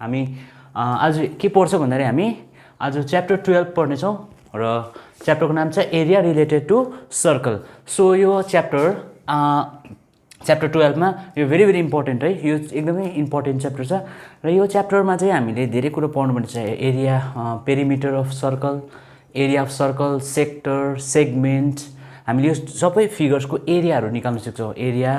हामी आज के पढ्छौँ भन्दाखेरि हामी आज च्याप्टर 12 पढ्नेछौँ र च्याप्टरको नाम छ area related to circle. So यो च्याप्टर 12 मा यो भेरी इम्पोर्टेन्ट है, यो एकदमै इम्पोर्टेन्ट च्याप्टर छ र यो च्याप्टरमा चाहिँ हामीले धेरै कुरो पढ्नुपर्ने छ। Area, perimeter of circle, area of circle, sector, segment, हामीले यो सबै फिगर्सको एरियाहरू निकाल्न सक्छौँ। Area,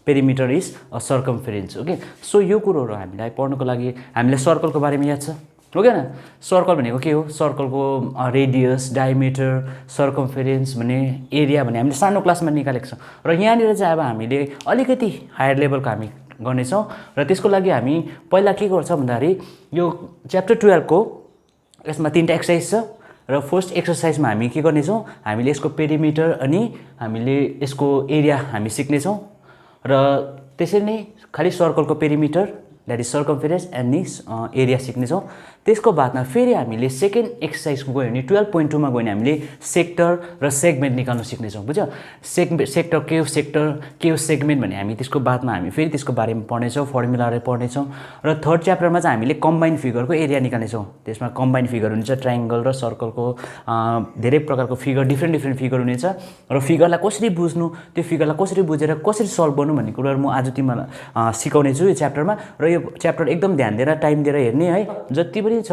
perimeter is a circumference. Okay, so यो कुरोहरू हामीलाई पढ्नको लागि हामीलाई सर्कलको बारेमा याद छ, हो क्या? सर्कल भनेको के हो? सर्कलको रेडियस, डायमिटर, सर्कमफेरेन्स भने एरिया भने हामीले सानो क्लासमा निकालेको छौँ र यहाँनिर चाहिँ अब हामीले अलिकति हायर लेभलको हामी गर्नेछौँ र त्यसको लागि हामी पहिला के गर्छौँ भन्दाखेरि यो च्याप्टर 12 को यसमा 3टा एक्सर्साइज छ र फर्स्ट एक्सर्साइजमा हामी के गर्नेछौँ, हामीले यसको पेरिमिटर अनि हामीले यसको एरिया हामी सिक्नेछौँ र त्यसरी नै खालि सर्कलको perimeter that is circumference and area सिक्नेछौँ। त्यसको बादमा फेरि हामीले सेकेन्ड एक्सर्साइजको गयो भने 12.2 मा गयो भने हामीले सेक्टर र सेगमेन्ट निकाल्न सिक्नेछौँ। बुझ्यो? सेक्टर के हो, सेक्टर के हो, सेगमेन्ट भने हामी त्यसको बादमा हामी फेरि त्यसको बारेमा पढ्नेछौँ, फर्मुलाहरू पढ्नेछौँ र थर्ड च्याप्टरमा चाहिँ हामीले कम्बाइन फिगरको एरिया निकाल्नेछौँ। त्यसमा कम्बाइन फिगर हुन्छ, ट्रायङ्गल र सर्कलको धेरै प्रकारको फिगर, डिफ्रेन्ट फिगर हुनेछ र फिगरलाई कसरी बुझ्नु, त्यो फिगरलाई कसरी बुझेर कसरी सल्भ गर्नु भन्ने कुराहरू म आज तिमीलाई सिकाउने छु यो च्याप्टरमा। र यो च्याप्टर एकदम ध्यान दिएर टाइम दिएर हेर्ने है, जति पनि छ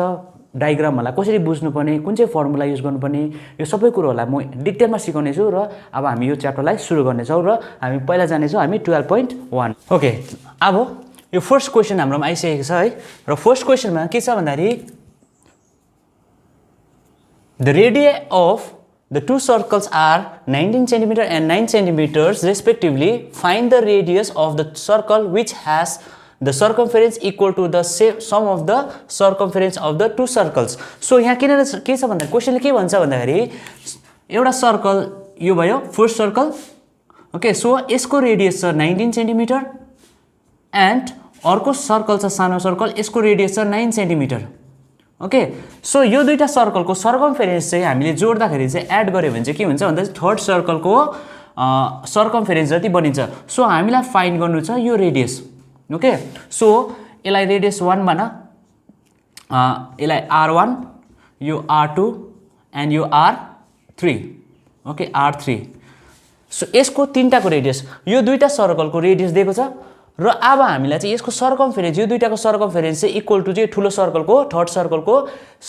डायग्रामहरूलाई कसरी बुझ्नुपर्ने, कुन चाहिँ फर्मुला युज गर्नुपर्ने, यो सबै कुरोहरूलाई म डिटेलमा सिकाउने छु र अब हामी यो च्याप्टरलाई सुरु गर्नेछौँ र हामी पहिला जानेछौँ हामी 12.1। ओके, अब यो फर्स्ट क्वेसन हाम्रोमा आइसकेको छ है र फर्स्ट क्वेसनमा के छ भन्दाखेरि the radii of the two circles are 19 centimetre and 9 centimetres respectively, find the radius of the circle which has the circumference equal to the sum of the circumference of the two circles. So यहाँ के छ भन्दा क्वेसनले के भन्छ भन्दाखेरि एउटा circle यो भयो फर्स्ट सर्कल। ओके, सो यसको रेडियस छ 19 सेन्टिमिटर एन्ड अर्को सर्कल छ सानो सर्कल, यसको रेडियस छ 9 सेन्टिमिटर। ओके, सो यो दुईटा सर्कलको सर्कमफेरेन्स चाहिँ हामीले जोड्दाखेरि चाहिँ एड गर्यो भने चाहिँ के हुन्छ भन्दा थर्ड सर्कलको सर्कमफेरेन्स जति बनिन्छ। सो हामीलाई फाइन्ड गर्नु छ यो रेडियस। ओके, सो यसलाई रेडियस 1 भन, यसलाई R1, यो R2 एन्ड यो R3। Okay, R3। सो यसको 3टाको रेडियस, यो दुईटा सर्कलको रेडियस दिएको छ र अब हामीलाई चाहिँ यसको सर्कमफेरेन्स, यो दुईटाको सर्कमफेरेन्स चाहिँ इक्वल टु चाहिँ ठुलो सर्कलको थर्ड सर्कलको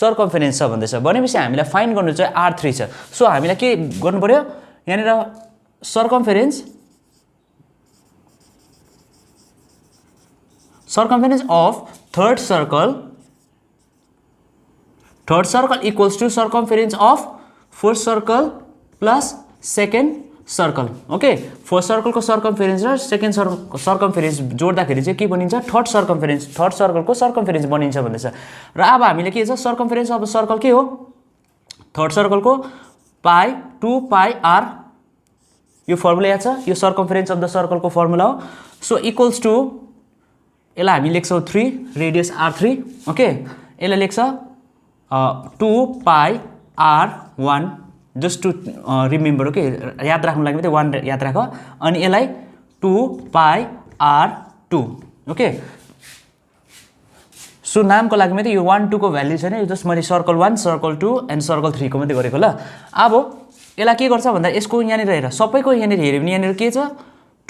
सर्कमफेरेन्स छ भन्दैछ। भनेपछि हामीलाई फाइन्ड गर्नु चाहिँ R3 छ। सो हामीलाई के गर्नु पर्यो, यहाँनिर circumference of third circle equals to circumference of first circle plus second circle. Okay, first circle को circumference र second circumference जोड्दाखेरि चाहिँ के बनिन्छ, थर्ड सर्कल को circumference बनिन्छ भन्दैछ। र अब हामीले के छ, circumference of circle के हो, थर्ड सर्कल को पाई 2 पाई r, यो फर्मुला याद छ, यो circumference of the circle को फर्मुला हो। सो इक्वल्स टु यसलाई हामी लेख्छौँ 3, रेडियस R3। ओके, यसलाई लेख्छ 2 pi R1, just to remember. Okay, याद राख्नु लागि मात्रै 1 याद राख, अनि यसलाई 2 पाई R2। ओके, सो नामको लागि मात्रै यो 1 2 को भ्याल्यु छैन, यो जस्ट मैले सर्कल 1, सर्कल 2 एन्ड सर्कल 3 को मात्रै गरेको ल। अब यसलाई के गर्छ भन्दा यसको यहाँनिर हेर, सबैको यहाँनिर हेऱ्यो भने यहाँनिर के छ,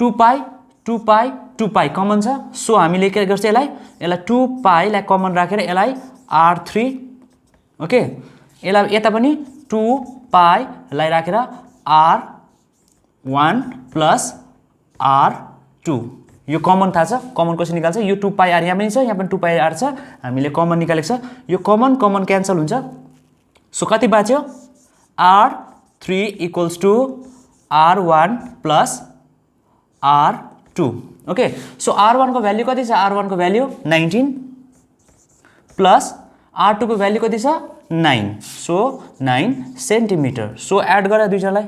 2 पाई कमन छ। सो हामीले के गर्छ, यसलाई 2 पाईलाई कमन राखेर यसलाई R3। ओके, यसलाई यता पनि 2 पाईलाई राखेर R1 प्लस R2, यो कमन थाहा छ, कमन कसरी निकाल्छ, यो 2 पाई R यहाँ पनि छ, यहाँ पनि 2 पाई R छ, हामीले कमन निकालेको छ, यो कमन क्यान्सल हुन्छ। सो कति बाँच्यो, R3 equals to R1 plus R2। Okay, so R1 को भ्याल्यु कति छ, R1 को भ्याल्यु 19 प्लस R2 को भ्याल्यु कति छ 9, सो 9 सेन्टिमिटर। सो एड गर दुईजनालाई,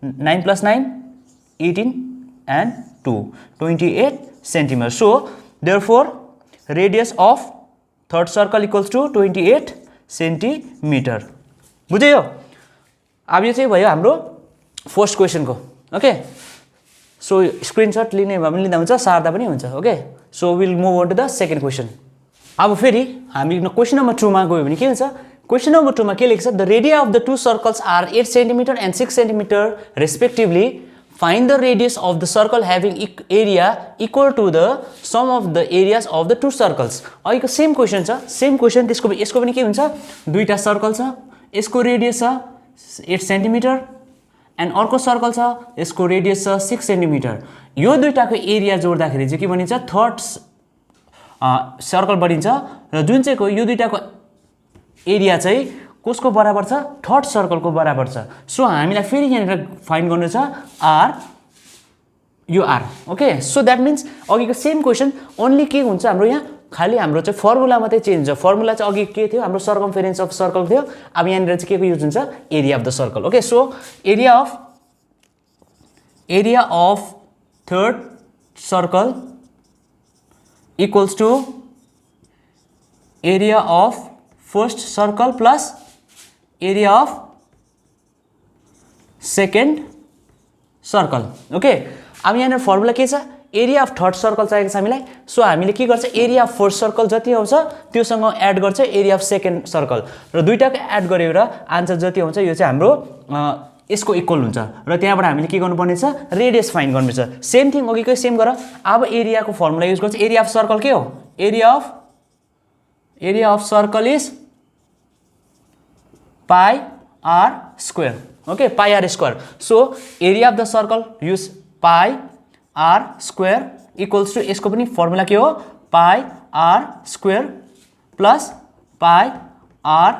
9 plus 9 18 and 2 28 centimetre. So therefore radius of third circle equals to 28 centimetre. बुझ्यो यो? अब यो चाहिँ भयो हाम्रो फर्स्ट क्वेसनको। ओके, सो स्क्रिनशट लिने भए पनि लिँदा हुन्छ, सार्दा पनि हुन्छ। Okay, so will move on to the second question. अब फेरि हामी क्वेसन नम्बर 2 मा गयो भने के हुन्छ क्वेसन नम्बर 2 मा के लेख्छ the radii of the two circles are 8 centimetre and 6 centimetre respectively find the radius of the circle having area equal to the sum of the areas of the two circles अहिलेको same question छ same question यसको पनि के हुन्छ दुईटा circle छ यसको radius छ 8 सेन्टिमिटर एन्ड अर्को सर्कल छ यसको रेडियस छ 6 सेन्टिमिटर यो दुईटाको एरिया जोड्दाखेरि चाहिँ के भनिन्छ थर्ड सर्कल बनिन्छ र जुन चाहिँको यो दुईटाको एरिया चाहिँ कसको बराबर छ थर्ड सर्कलको बराबर छ सो हामीलाई फेरि यहाँनिर फाइन्ड गर्नु छ आर यो R okay so that means अघिको सेम क्वेसन ओन्ली के हुन्छ हाम्रो यहाँ खाली हाम्रो चाहिँ फर्मुला मात्रै चेन्ज हुन्छ फर्मुला चाहिँ अघि के थियो हाम्रो सर्कमफेरेन्स अफ सर्कल थियो अब यहाँनिर चाहिँ के को युज हुन्छ area of the circle okay so area of third circle equals to area of first circle plus area of second circle okay अब यहाँनिर फर्मुला के छ एरिया अफ थर्ड सर्कल चाहिएको छ हामीलाई सो हामीले के गर्छ एरिया अफ फर्स्ट सर्कल जति आउँछ त्योसँग एड गर्छ एरिया अफ सेकेन्ड सर्कल र दुईटाको एड गरेर आन्सर जति आउँछ यो चाहिँ हाम्रो यसको इक्वल हुन्छ र त्यहाँबाट हामीले के गर्नुपर्ने छ रेडियस फाइन्ड गर्नुपर्छ सेम थिङ अघिकै सेम गर अब एरियाको फर्मुला युज गर्छ एरिया अफ सर्कल के हो area of circle is pi are square okay pi are square so area of the circle use pi are square equals to यसको पनि फर्मुला के हो pi are square plus pi are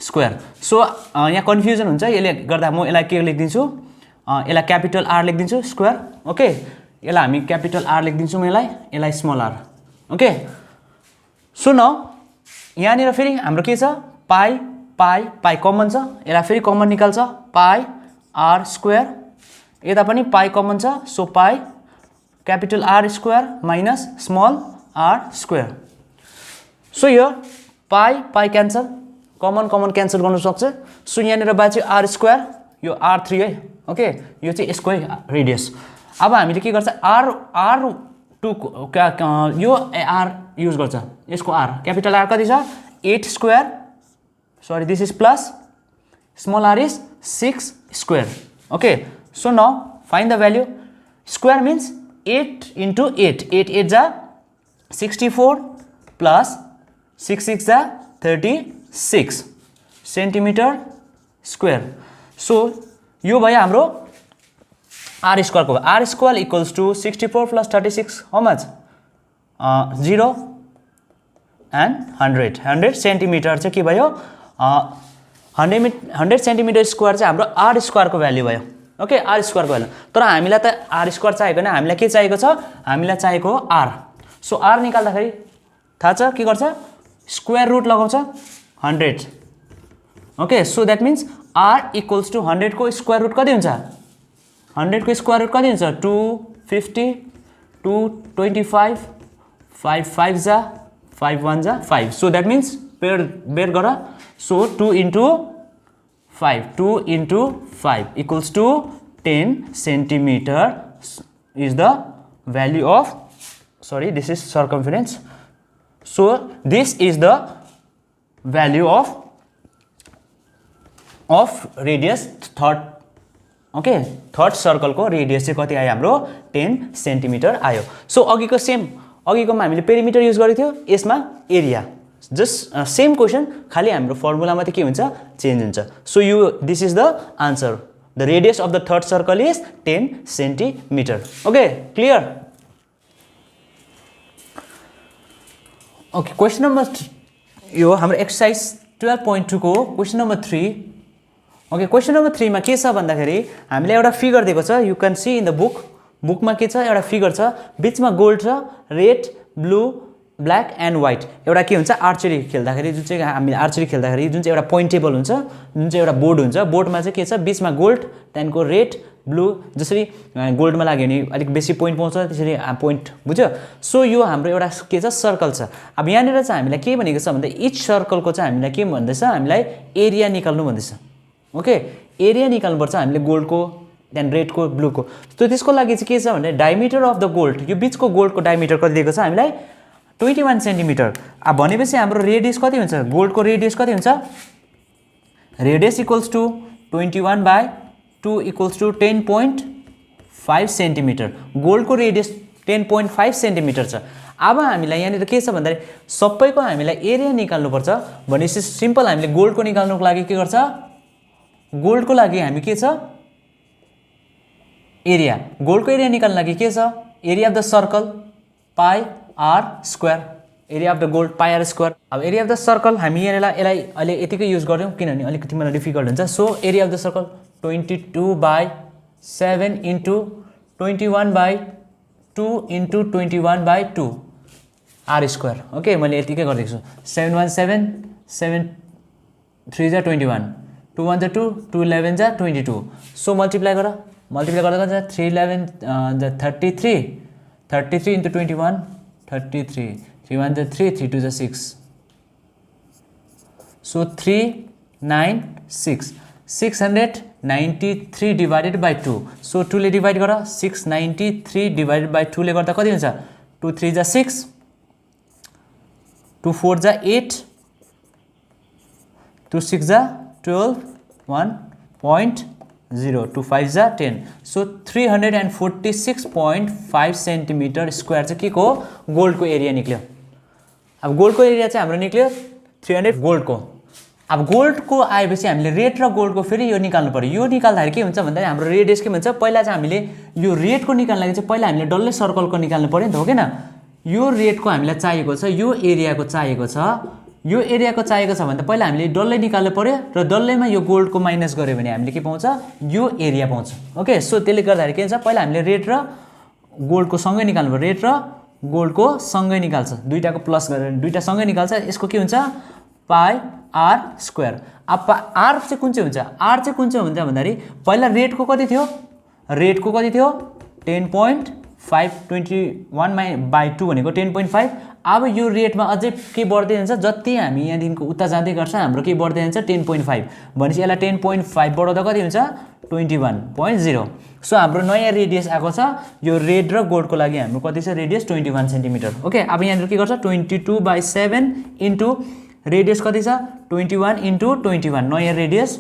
square so यहाँ confusion हुन्छ यसले गर्दा म यसलाई के लेखिदिन्छु यसलाई क्यापिटल आर लेखिदिन्छु स्क्वायर ओके यसलाई हामी क्यापिटल आर लेखिदिन्छौँ यसलाई स्मल आर ओके सो न यहाँनिर फेरि हाम्रो के छ पाई पाई पाई कमन छ यसलाई फेरि कमन निकाल्छ पाई आर स्क्वायर यता पनि पाई कमन छ so pi capital R square minus small R square so यो pi pi cancel common cancel गर्नु सक्छ सो यहाँनिर बाँच्यो आर स्क्वायर यो R3 है ओके यो चाहिँ यसको है रेडियस अब हामीले के गर्छ R2 यो आर युज गर्छ यसको आर क्यापिटल आर कति छ 8 square sorry this is plus small r is 6 square okay so now find the value square means 8 into 8 8 ja 64 plus 6 ja 36 centimeter square so यो भयो हाम्रो r square को r square equals to 64 plus 36 how much 0 and 100 centimeter चाहिँ के भयो 100 centimetre square चाहिँ हाम्रो are स्क्वायरको value भयो ओके आर स्क्वायरको भ्याल्यु तर हामीलाई त आर स्क्वायर चाहिएको होइन हामीलाई के चाहिएको छ हामीलाई चाहिएको हो आर सो आर निकाल्दाखेरि थाहा छ के गर्छ स्क्वायर रुट लगाउँछ 100 okay so that means R equals to 100 को स्क्वायर रुट कति हुन्छ 100 को स्क्वायर रुट कति हुन्छ 250 225 5 5 जा 5 1 जा 5 सो द्याट मिन्स बेर गर so 2 into 5 equals to 10 centimeter is the value of sorry this is circumference so this is the value of radius third okay third circle को radius चाहिँ कति आयो हाम्रो 10 centimeter आयो so अघिको सेम अघिकोमा हामीले पेरिमिटर युज गरेको थियो यसमा एरिया जस्ट सेम क्वेसन खाली हाम्रो फर्मुला मात्रै के हुन्छ चेन्ज हुन्छ so you this is the answer the radius of the third circle is 10 centimetre okay clear okay question number यो हाम्रो एक्सर्साइज 12.2 को question number 3 okay question number 3 मा के छ भन्दाखेरि हामीले एउटा फिगर दिएको छ you can see in the बुकमा के छ एउटा फिगर छ बीचमा गोल्ड छ red blue black and white एउटा के हुन्छ आर्चरी खेल्दाखेरि जुन चाहिँ हामीले आर्चरी खेल्दाखेरि जुन चाहिँ एउटा पोइन्ट टेबल हुन्छ जुन चाहिँ एउटा बोर्ड हुन्छ बोर्डमा चाहिँ के छ बीचमा गोल्ड त्यहाँदेखिको रेड ब्लू जसरी गोल्डमा लाग्यो भने अलिक बेसी पोइन्ट पाउँछ त्यसरी पोइन्ट बुझ्यो सो यो हाम्रो एउटा के छ सर्कल छ अब यहाँनिर चाहिँ हामीलाई के भनेको छ भन्दा इच सर्कलको चाहिँ हामीलाई के भन्दैछ हामीलाई एरिया निकाल्नु भन्दैछ ओके एरिया निकाल्नुपर्छ हामीले गोल्डको त्यहाँदेखि रेडको ब्लूको सो त्यसको लागि चाहिँ के छ भने डायमिटर अफ द गोल्ड यो बीचको गोल्डको डायमिटर कति दिएको छ हामीलाई 21 सेन्टिमिटर। अब भनेपछि हाम्रो रेडियस कति हुन्छ, गोल्डको रेडियस कति हुन्छ, radius equals to 21/2 equals to 10.5 centimetre. गोल्डको रेडियस 10.5 सेन्टिमिटर छ। अब हामीलाई यहाँनिर के छ भन्दाखेरि सबैको हामीलाई एरिया निकाल्नुपर्छ। भनेपछि सिम्पल हामीले गोल्डको निकाल्नुको लागि के गर्छ, गोल्डको लागि हामी के छ, एरिया। गोल्डको एरिया निकाल्नु लागि के छ, area of the circle pi are square, area of the gold pi are square. अब एरिया अफ द सर्कल हामी यसलाई अहिले यतिकै युज गर्यौँ किनभने अलिकति मलाई डिफिकल्ट हुन्छ। So area of the circle 22/7 into 21/2 into 21/2 R square. Okay, मैले यतिकै गरिदिएको छु। 717 7 3 जा 21, 2 1 जा 2, 2 11 जा 22। सो मल्टिप्लाई गर्दा कति 3 11 जा 33, 33 इन्टु 21 33, 3 1 जा 3, 3 2 जा 6। So 396 693 divided by 2। सो 2 ले डिभाइड गर, 693 डिभाइडेड बाई 2 ले गर्दा कति हुन्छ, 2 3 जा 6, 2 4 जा 8, 2 6 जा 12, 1.0, 2 5 जा 10। सो 346.5 सेन्टिमिटर स्क्वायर चाहिँ के को गोल्डको एरिया निक्ल्यो। अब गोल्डको एरिया चाहिँ हाम्रो निक्ल्यो 300 गोल्डको। अब गोल्डको आएपछि हामीले रेट र गोल्डको फेरि यो निकाल्नु पर्यो। यो निकाल्दाखेरि के हुन्छ भन्दाखेरि हाम्रो रेडियस के भन्छ, पहिला चाहिँ हामीले यो रेटको निकाल्नु लागि चाहिँ पहिला हामीले डल्लै सर्कलको निकाल्नु पर्यो नि त, हो किन। यो रेटको हामीलाई चाहिएको छ, यो एरियाको चाहिएको छ, यो एरियाको चाहिएको छ भने त पहिला हामीले डल्लै निकाल्नु पर्यो र डल्लैमा यो गोल्डको माइनस गर्यो भने हामीले के पाउँछ, यो एरिया पाउँछ। ओके, सो त्यसले गर्दाखेरि के हुन्छ, पहिला हामीले रेट र गोल्डको सँगै निकाल्नु पर्यो, रेट र गोल्डको सँगै निकाल्छ, दुईटाको प्लस गरेर दुईटा सँगै निकाल्छ। यसको के हुन्छ, पाई आर स्क्वायर। अब आर चाहिँ कुन चाहिँ हुन्छ, आर चाहिँ कुन चाहिँ हुन्छ भन्दाखेरि पहिला रेटको कति थियो, रेटको कति थियो 10.5, 21/2 भनेको 10.5। अब यो रेटमा अझै के बढ्दै जान्छ, जति हामी यहाँदेखिको उता जाँदै गर्छ हाम्रो के बढ्दै जान्छ 10.5। भनेपछि यसलाई 10.5 बढाउँदा कति हुन्छ 21.0। सो हाम्रो नयाँ रेडियस आएको छ। यो रेड र गोल्डको लागि हाम्रो कति छ रेडियस 21 सेन्टिमिटर। ओके, अब यहाँनिर के गर्छ 22/7 इन्टु रेडियस कति छ 21 इन्टु 21 नयाँ रेडियस।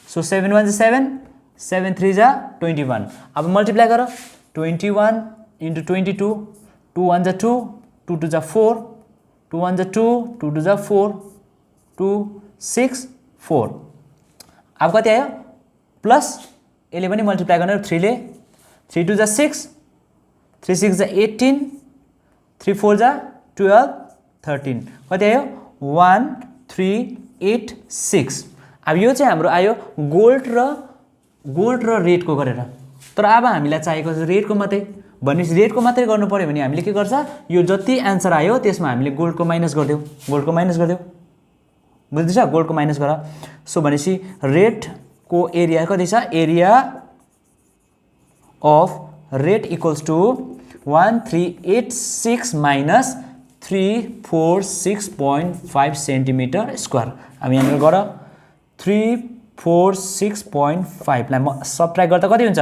सो 7 1 जा 7, 7 3 जा 21। अब मल्टिप्लाई गर 21 इन्टु 22, 2 1 जा 2, 2 2 जा 4, 2 1 जा 2, 2 2 जा 4, 2 6 4। अब कति आयो प्लस, यसले पनि मल्टिप्लाई गर्ने 3 ले, 3 2 जा 6, 3 6 जा 18, 3 4 जा 12, 13। कति आयो 1386। अब यो चाहिँ हाम्रो आयो गोल्ड र रेटको गरेर। तर अब हामीलाई चाहिएको छ रेटको मात्रै। भनेपछि रेटको मात्रै गर्नु पर्यो भने हामीले के गर्छ, यो जति एन्सर आयो त्यसमा हामीले गोल्डको माइनस गरिदेऊ, गोल्डको माइनस गरिदेऊ, बुझ्दैछ, गोल्डको माइनस गर। सो भनेपछि रेटको एरिया कति छ, area of red equals to 1386 minus 346.5 centimetre square. अब यहाँनिर गर 346.5 लाई सबट्र्याक्ट गर्दा कति हुन्छ,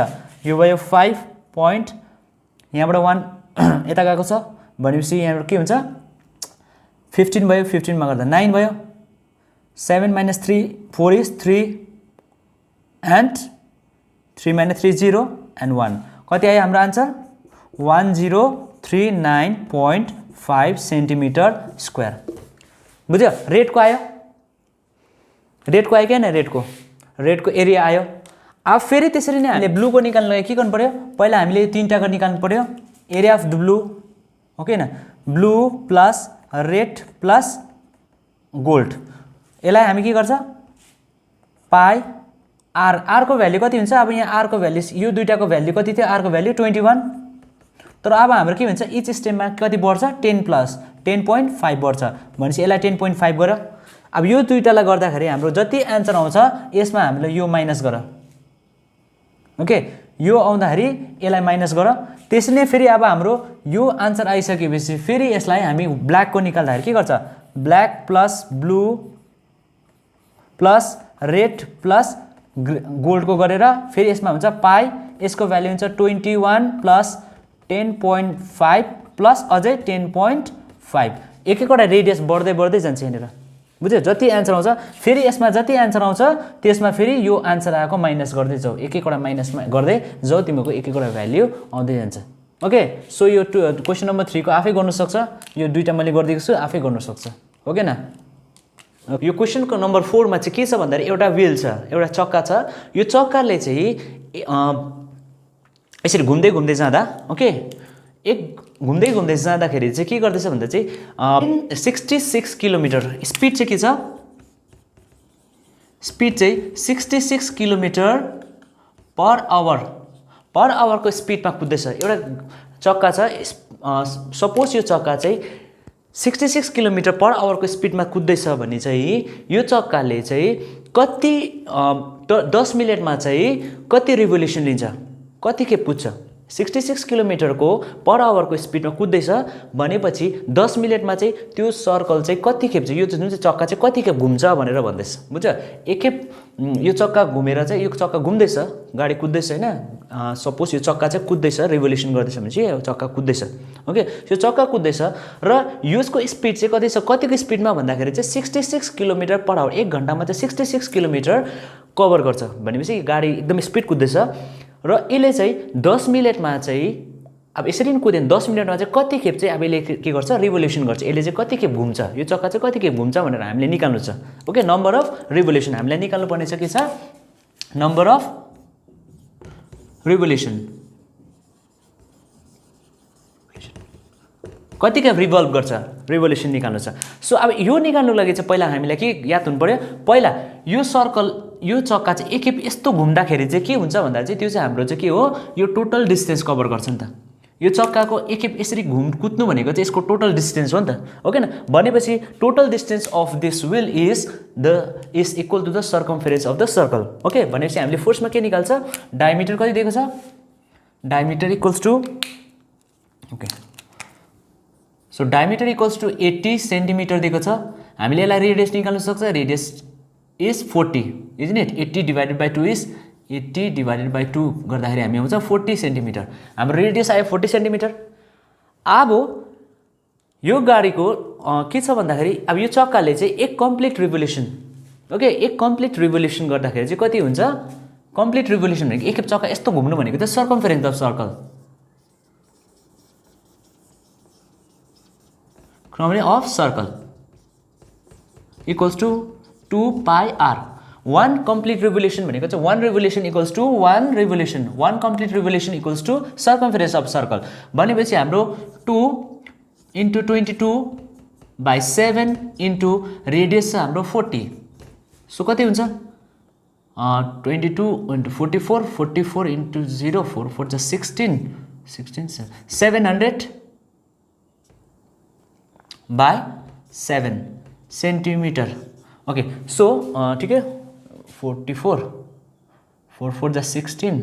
यो भयो 5 पोइन्ट, यहाँबाट 1 यता गएको छ भनेपछि यहाँबाट के हुन्छ 15 भयो, 15 मा गर्दा 9 भयो, 7 - 3 4 इज 3 एन्ड 3 - 3 0 एन्ड 1। कति आयो हाम्रो आन्सर 1039.5 सेन्टिमिटर स्क्वायर। बुझ्यो, रेटको आयो, रेटको आयो क्या, रेटको एरिया आयो। अब फेरि त्यसरी नै हामीले ब्लूको निकाल्नु लागि के गर्नु पर्यो, पहिला हामीले तीनटाको निकाल्नु पर्यो, area of the blue, okay न, blue plus red plus gold. यसलाई हामी के गर्छ पाई आर, आरको भ्याल्यु कति हुन्छ, अब यहाँ आरको भ्याल्यु यो दुईटाको भ्याल्यु कति थियो, आरको भ्याल्यु 21। तर अब हाम्रो के भन्छ इच स्टेपमा कति बढ्छ 10 प्लस 10.5 बढ्छ। भनेपछि यसलाई 10.5 गर। अब यो दुईटालाई गर्दाखेरि हाम्रो जति एन्सर आउँछ यसमा हामीले यो माइनस गर। ओके, यो आउँदाखेरि यसलाई माइनस गर। त्यसरी नै फेरि अब हाम्रो यो आन्सर आइसकेपछि फेरि यसलाई हामी ब्ल्याकको निकाल्दाखेरि के गर्छ, black plus blue plus red plus गोल्डको गरेर फेरि यसमा हुन्छ पाई, यसको भ्याल्यु हुन्छ 21 प्लस 10.5 प्लस अझै 10.5 5 एक एकवटा रेडियस बढ्दै बढ्दै जान्छ यहाँनिर बुझ्यो जति एन्सर आउँछ फेरि यसमा जति एन्सर आउँछ त्यसमा फेरि यो आन्सर आएको माइनस गर्दै जाऊ एक एकवटा माइनस गर्दै जाऊ तिमीको एक एकवटा भ्याल्यु आउँदै जान्छ ओके सो यो क्वेसन नम्बर 3 को आफै गर्न सक्छ यो दुईटा मैले गरिदिएको छु आफै गर्न सक्छ ओके न यो क्वेसनको नम्बर 4 मा चाहिँ के छ भन्दा एउटा व्हील छ एउटा चक्का छ यो चक्काले चाहिँ यसरी घुम्दै घुम्दै जाँदा ओके एक घुम्दै घुम्दै जाँदाखेरि चाहिँ के गर्दैछ भन्दा चाहिँ 66 किलोमिटर स्पिड चाहिँ के छ स्पिड चाहिँ 66 किलोमिटर पर आवरको स्पिडमा कुद्दैछ एउटा चक्का छ सपोज यो चक्का चाहिँ 66 किलोमिटर पर आवरको स्पिडमा कुद्दैछ भने चाहिँ यो चक्काले चाहिँ कति 10 मिनेटमा चाहिँ कति रिभोल्युसन लिन्छ कति खेप कुद्छ 66 किलोमिटरको पर आवरको स्पिडमा कुद्दैछ भनेपछि 10 मिनेटमा चाहिँ त्यो सर्कल चाहिँ कति खेप चाहिँ यो जुन चाहिँ चक्का चाहिँ कति खेप घुम्छ भनेर भन्दैछ बुझ्छ एक खेप यो चक्का घुमेर चाहिँ यो चक्का घुम्दैछ गाडी कुद्दैछ हैन सपोज यो चक्का चाहिँ कुद्दैछ रिभोल्युसन गर्दैछ भने चाहिँ यो चक्का कुद्दैछ ओके यो चक्का कुद्दैछ र यसको स्पिड चाहिँ कति छ कतिको स्पिडमा भन्दाखेरि चाहिँ 66 किलोमिटर पर आवर एक घण्टामा चाहिँ 66 किलोमिटर कभर गर्छ भनेपछि गाडी एकदम स्पिड कुद्दैछ र यसले चाहिँ 10 मिनेटमा चाहिँ अब यसरी नै कुद्यो 10 मिनेटमा चाहिँ कति खेप चाहिँ अब यसले के गर्छ रिभोल्युसन गर्छ यसले चाहिँ कति खेप घुम्छ यो चक्का चाहिँ कति खेप घुम्छ भनेर हामीले निकाल्नु छ ओके नम्बर अफ रिभोल्युसन हामीले निकाल्नु पर्ने छ के छ नम्बर अफ रिभोल्युसन कति खेप रिभल्भ गर्छ रिभोल्युसन निकाल्नु छ सो अब यो निकाल्नुको लागि चाहिँ पहिला हामीलाई के याद हुनु पर्यो पहिला यो सर्कल यो चक्का चाहिँ एक खेप यस्तो घुम्दाखेरि चाहिँ के हुन्छ भन्दा चाहिँ त्यो चाहिँ हाम्रो चाहिँ के हो यो टोटल डिस्टेन्स कभर गर्छ नि त यो चक्काको एक खेप यसरी कुद्नु भनेको चाहिँ यसको टोटल डिस्टेन्स हो नि त ओके न भनेपछि total distance of this wheel is equal to the circumference of the circle okay भनेपछि हामीले फोर्समा के निकाल्छ डायमिटर कति दिएको छ diameter equals to okay so diameter equals to 80 centimetre दिएको छ हामीले यसलाई रेडियस निकाल्न सक्छ radius is 40 isn't it 80 divided by 2 is 80 divided by 2 गर्दाखेरि हामी आउँछ 40 सेन्टिमिटर हाम्रो रेडियस आयो 40 सेन्टिमिटर अब यो गाडीको के छ भन्दाखेरि अब यो चक्काले चाहिँ एक कम्प्लिट रिभोल्युसन ओके एक कम्प्लिट रिभोल्युसन गर्दाखेरि चाहिँ कति हुन्छ कम्प्लिट रिभोल्युसन भनेको एक खेप चक्का यस्तो घुम्नु भनेको चाहिँ circumference of circle of circle equals to 2 pi r 1 complete revolution भनेको चाहिँ 1 revolution equals to 1 revolution 1 complete revolution equals to circumference of circle भनेपछि हाम्रो 2 into 22 by 7 into radius छ हाम्रो 40 सो कति हुन्छ 22 into 44 44 into 0 4 4 just 16 700 by 7 centimetre okay so ठीक है 44 4 4 just 16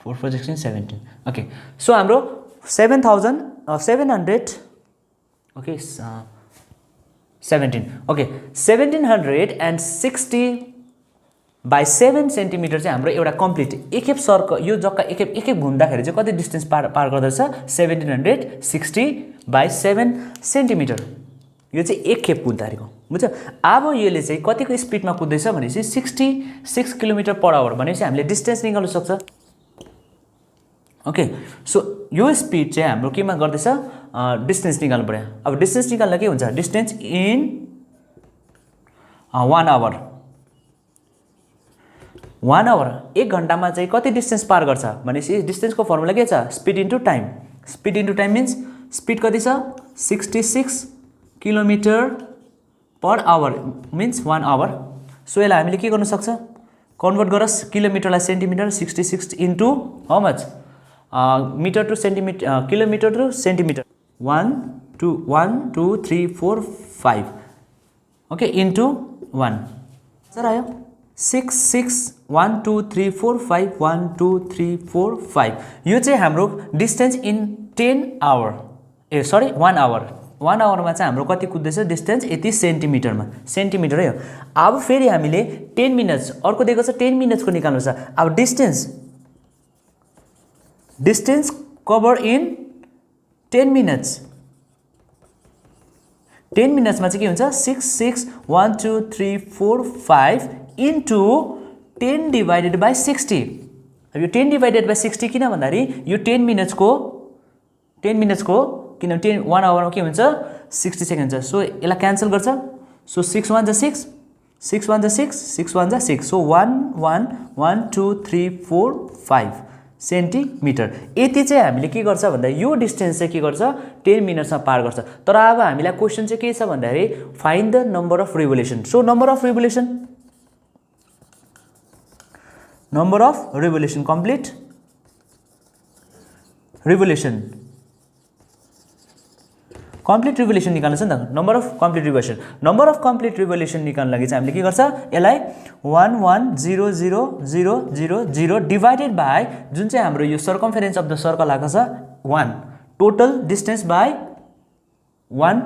4 4 16 17 ओके सो हाम्रो 700 ओके 17 ओके 1760 by 7 सेन्टिमिटर चाहिँ हाम्रो एउटा कम्प्लिट एक खेप सर्कल यो जग्गा एक खेप घुम्दाखेरि चाहिँ कति डिस्टेन्स पार गर्दछ 1760 by 7 सेन्टिमिटर यो चाहिँ एक खेप कुद्दाखेरिको बुझ्छ अब यसले चाहिँ कतिको स्पिडमा कुद्दैछ भनेपछि 66 किलोमिटर पर आवर भनेपछि हामीले डिस्टेन्स निकाल्न सक्छ ओके सो यो स्पिड चाहिँ हाम्रो केमा गर्दैछ डिस्टेन्स निकाल्नु पर्यो अब डिस्टेन्स निकाल्न के हुन्छ डिस्टेन्स इन 1 आवर 1 आवर एक घण्टामा चाहिँ कति डिस्टेन्स पार गर्छ भनेपछि डिस्टेन्सको फर्मुला के छ speed into time means speed कति छ 66 kilometre per hour means 1 hour so यसलाई हामीले के गर्न सक्छ कन्भर्ट गरस किलोमिटरलाई centimetre 66 into how much metre to centimetre kilometre to centimetre 1 2 3 4 5 okay into 1 sir आयो 6 6 1 2 3 4 5 1 2 3 4 5 यो चाहिँ हाम्रो distance in 10 hour uh sorry 1 hour 1 आवरमा चाहिँ हाम्रो कति कुद्दैछ डिस्टेन्स यति सेन्टिमिटर हो अब फेरि हामीले 10 मिनट्स अर्को दिएको छ 10 मिनट्सको निकाल्नु छ अब डिस्टेन्स कभर इन 10 मिनट्स 10 मिनट्समा चाहिँ के हुन्छ 6 6 1 2 3 4 5 इन्टु 10 डिभाइडेड बाई 60। अब यो 10 डिभाइडेड बाई 60 किन भन्दाखेरि यो 10 मिनट्सको किन 1 आवरमा के हुन्छ 60 सेकेन्ड छ। सो यसलाई क्यान्सल गर्छ। सो 6 1 जा 6 6 1 जा 6 6 1 जा 6। So 1 1 1 2 3 4 5 centimetre. यति चाहिँ हामीले के गर्छ भन्दा यो डिस्टेन्स चाहिँ के गर्छ 10 मिनट्समा पार गर्छ। तर अब हामीलाई क्वेसन चाहिँ के छ भन्दाखेरि find the number of revolution. So number of revolution complete revolution निकाल्नु छ नि त। नम्बर अफ कम्प्लिट रिभोल्युसन निकाल्नु लागि चाहिँ हामीले के गर्छ यसलाई 1 1 0 0 0 0 0 डिभाइडेड बाई जुन चाहिँ हाम्रो यो सर्कमफेरेन्स अफ द सर्कल आएको छ 1 टोटल डिस्टेन्स बाई 1